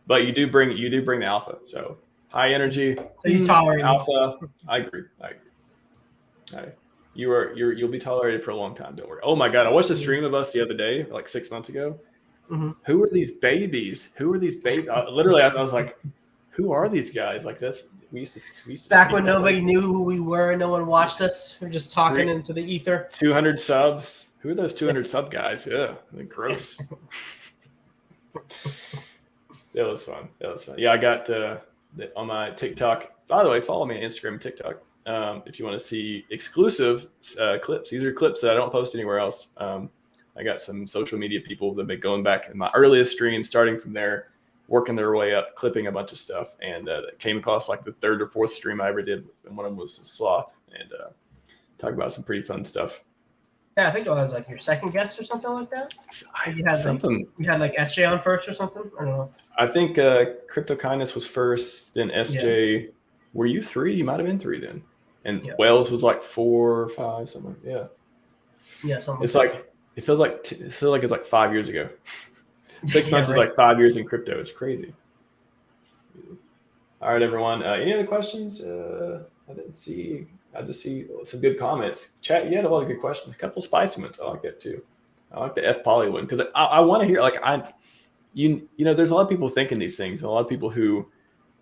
But you do bring the alpha. So high energy. So you tolerate alpha. I agree. You'll be tolerated for a long time, don't worry. Oh my god, I watched a stream of us the other day, like 6 months ago. Mm-hmm. Who are these babies? Literally, I was like, who are these guys? Like we used to back when nobody knew who we were, no one watched us. We're just talking into the ether. 200 subs. Who are those 200 sub guys? Yeah, gross. That was fun. Yeah, I got on my TikTok. By the way, follow me on Instagram and TikTok if you want to see exclusive clips. These are clips that I don't post anywhere else. I got some social media people that have been going back in my earliest streams, starting from there, working their way up, clipping a bunch of stuff, and came across like the 3rd or 4th stream I ever did, and one of them was Sloth, and talk about some pretty fun stuff. Yeah, I think it was like your second guest or something like that. You had like SJ on first or something. I don't know. I think Crypto Kindness was first, then SJ. Yeah. Were you 3? You might have been 3 then, and Wells was like 4 or 5, something. Yeah. Yeah, something. It's like it feels like it's like 5 years ago. 6 months is like 5 years in crypto. It's crazy. All right, everyone. Any other questions? I didn't see. I just see some good comments. Chat, you had a lot of good questions. A couple spicy ones. I like that too. I like the F Poly one because I want to hear you know, there's a lot of people thinking these things. A lot of people who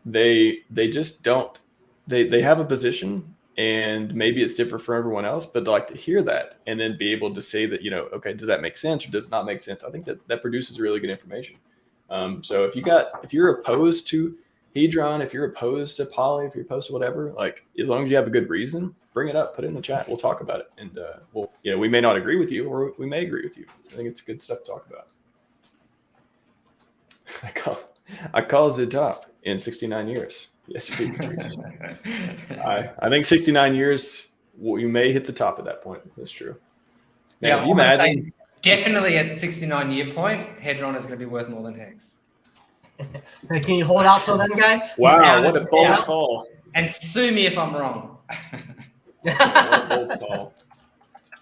they just don't. They have a position and maybe it's different for everyone else, but like to hear that and then be able to say that, you know, okay, does that make sense or does it not make sense? I think that produces really good information. So if you're opposed to Hedron, if you're opposed to Poly, if you're opposed to whatever, like as long as you have a good reason, bring it up, put it in the chat. We'll talk about it. And we may not agree with you or we may agree with you. I think it's good stuff to talk about. I call the top in 69 years. Yes, you do, Patrice. I think 69 years, you may hit the top at that point. That's true. Now, yeah, you imagine? Definitely at the 69-year point, Hedron is going to be worth more than HEX. Can you hold out till then, guys? Wow, what a bold call. And sue me if I'm wrong. What a bold call.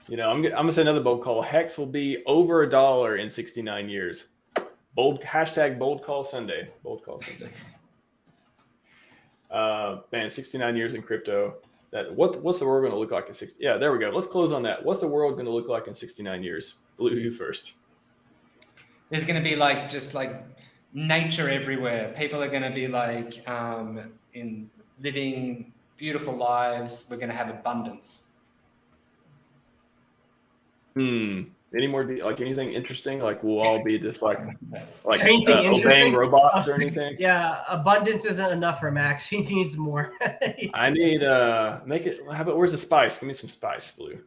You know, I'm going to say another bold call. HEX will be over $1 in 69 years. Bold call Sunday. Bold call Sunday. Man, 69 years in crypto. What's the world going to look like in 60? Yeah, there we go. Let's close on that. What's the world going to look like in 69 years? Blue, you first. There's going to be just nature everywhere. People are going to be in living beautiful lives. We're going to have abundance. Any more anything interesting? Like we'll all be just obeying robots or anything? Yeah, abundance isn't enough for Max. He needs more. I need make it. How about where's the spice? Give me some spice, Blue.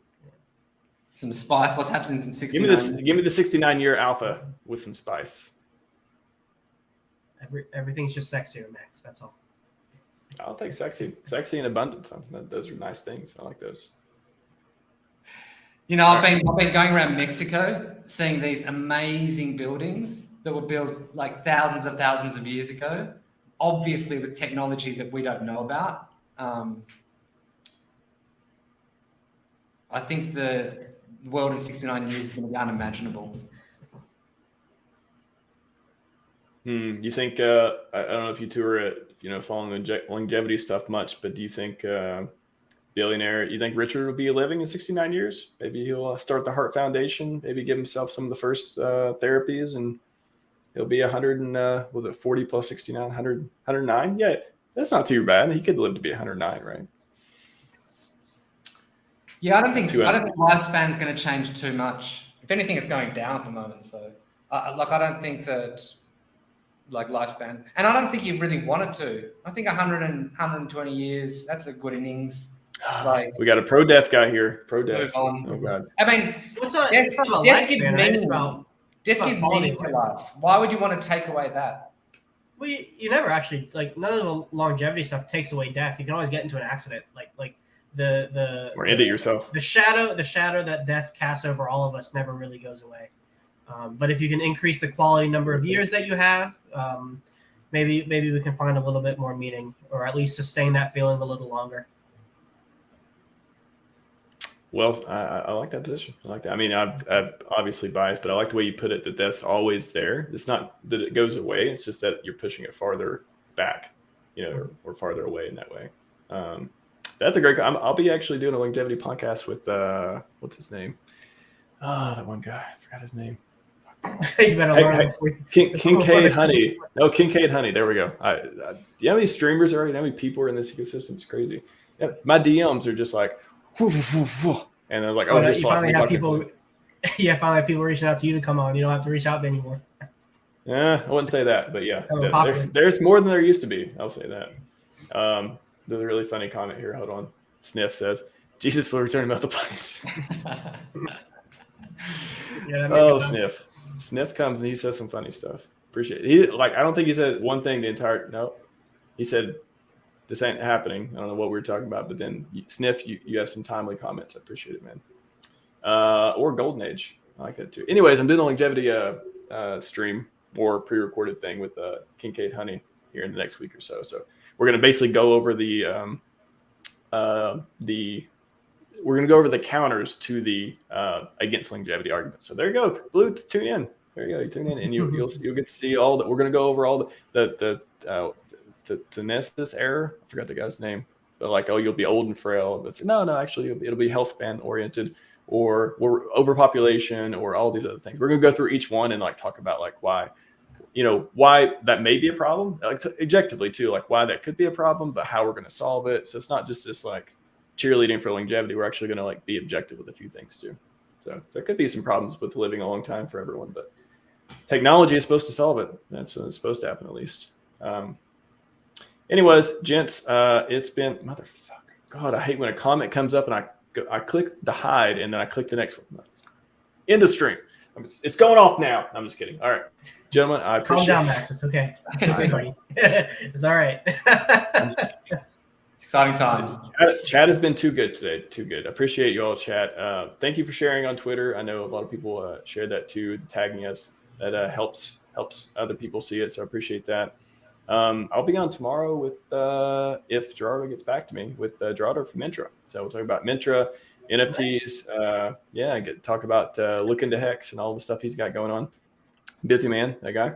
Some spice. What's happening in 69? Give me the 69-year alpha with some spice. Everything's just sexier, Max. That's all. I'll take sexy and abundance. Those are nice things. I like those. You know, I've been going around Mexico, seeing these amazing buildings that were built like thousands of years ago, obviously with technology that we don't know about. I think the world in 69 years is going to be unimaginable. You think, I don't know if you two are, following the longevity stuff much, but do you think billionaire, you think Richard will be living in 69 years? Maybe he'll start the Heart Foundation, maybe give himself some of the first therapies, and he'll be 100 and, was it 40 plus 69, 100, 109? Yeah, that's not too bad. He could live to be 109, right? Yeah, I don't think lifespan's going to change too much. If anything, it's going down at the moment. So, I don't think that lifespan, and I don't think you really want it to. I think 100 and 120 years, that's a good innings. We got a pro-death guy here. Pro-death. Move on. Oh God. I mean, it's not about lifespan, right? It's about death gives meaning to life. Why would you want to take away that? Well, you never actually, none of the longevity stuff takes away death. You can always get into an accident, or end it yourself. The shadow that death casts over all of us never really goes away. But if you can increase the quality number of years that you have, maybe we can find a little bit more meaning, or at least sustain that feeling a little longer. Well, I like that position. I like that. I mean, I'm obviously biased, but I like the way you put it, that death's always there. It's not that it goes away. It's just that you're pushing it farther back, or farther away in that way. That's a great. I'll be actually doing a longevity podcast with what's his name? That one guy. I forgot his name. You better learn. Kincaid Honey. No, Kincaid Honey. There we go. You know how many streamers are? You know how many people are in this ecosystem? It's crazy. Yeah, my DMs are just like, whoo, whoo, woo, and they're like, you finally have people. Yeah, finally have people reaching out to you to come on. You don't have to reach out anymore. Yeah, I wouldn't say that, but yeah, there's more than there used to be. I'll say that. There's a really funny comment here. Hold on. Sniff says, "Jesus will return about the place." Sniff. Sniff comes and he says some funny stuff. Appreciate it. I don't think he said one thing the entire. No, he said, "This ain't happening." I don't know what we were talking about, but then Sniff, you have some timely comments. I appreciate it, man. Or Golden Age, I like that too. Anyways, I'm doing a longevity stream or pre-recorded thing with Kincaid Honey here in the next week or so. So we're gonna basically go over the counters to the against longevity argument. So there you go, Blue. Tune in. There you go. You tune in, and you'll get to see all that. We're gonna go over all the Nessus error. I forgot the guy's name, but you'll be old and frail. But no, actually, it'll be health span oriented, or overpopulation, or all these other things. We're gonna go through each one and talk about why that may be a problem, objectively too, why that could be a problem, but how we're gonna solve it. So it's not just this cheerleading for longevity. We're actually gonna be objective with a few things too. So there could be some problems with living a long time for everyone, but technology is supposed to solve it. That's what it's supposed to happen, at least. Anyways, gents, it's been motherfucker. God, I hate when a comment comes up and I click the hide and then I click the next one. End the stream. It's going off now. I'm just kidding. All right, gentlemen, I appreciate. Calm down, Max. It's okay. It's okay, buddy. It's all right. It's exciting times. Chat has been too good today. Too good. I appreciate you all, chat. Thank you for sharing on Twitter. I know a lot of people shared that too, tagging us. That helps other people see it. So I appreciate that. I'll be on tomorrow with if Gerardo gets back to me with Gerardo from Mintra. So we'll talk about Mintra, NFTs. Nice. Talk about look into HEX and all the stuff he's got going on. Busy man, that guy.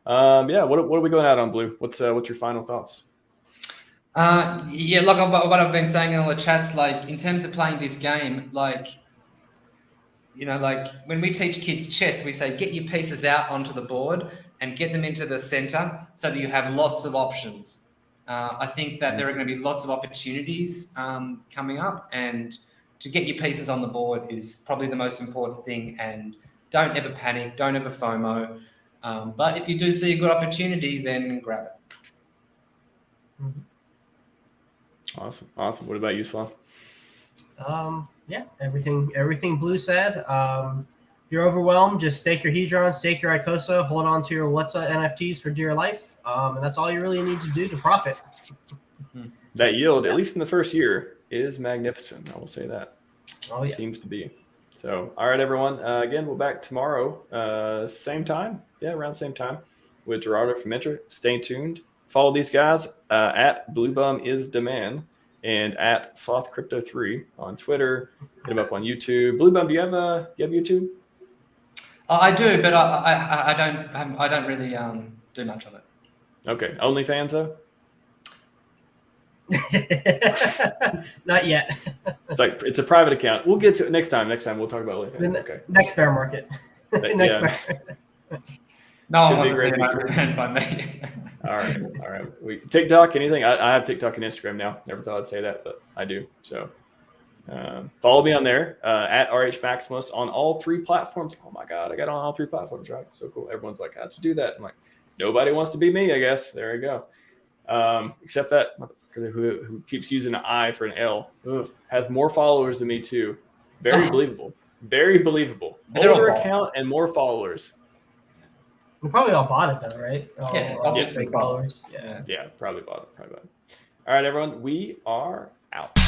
What are we going out on, Blue? What's your final thoughts? What I've been saying in all the chats, in terms of playing this game, when we teach kids chess, we say get your pieces out onto the board and get them into the center so that you have lots of options. I think that there are going to be lots of opportunities coming up, and to get your pieces on the board is probably the most important thing. And don't ever panic, don't ever FOMO. But if you do see a good opportunity, then grab it. Awesome. What about you, Slav? Everything Blue said. If you're overwhelmed, just stake your Hedron, stake your Icosa, hold on to your Whatser NFTs for dear life. And that's all you really need to do to profit. That yield, at least in the first year, is magnificent. I will say that. Oh, yeah. Seems to be. So, all right, everyone. Again, we're back tomorrow, same time. Yeah, around the same time with Gerardo from Mintra. Stay tuned. Follow these guys at BlueBumIsDemand and at SlothCrypto3 on Twitter, Hit him up on YouTube. Blue Bum, do you have YouTube? I do, but I don't really do much on it. Okay, OnlyFans though. Not yet. It's a private account. We'll get to it next time. Next time we'll talk about OnlyFans. Okay. Next bear market. Next bear. No one wants to be OnlyFans by me. All right. TikTok, anything? I have TikTok and Instagram now. Never thought I'd say that, but I do. So follow me on there at RHMaximus on all 3 platforms. Oh my God, I got on all 3 platforms, right? So cool. Everyone's like, how'd you do that? I'm like, nobody wants to be me, I guess. There you go. Except that motherfucker who keeps using an I for an L. Ugh, has more followers than me too. Very believable. Very believable. Older account and more followers. We probably all bought it though, right? Obviously followers. Yeah, probably bought it. All right, everyone. We are out.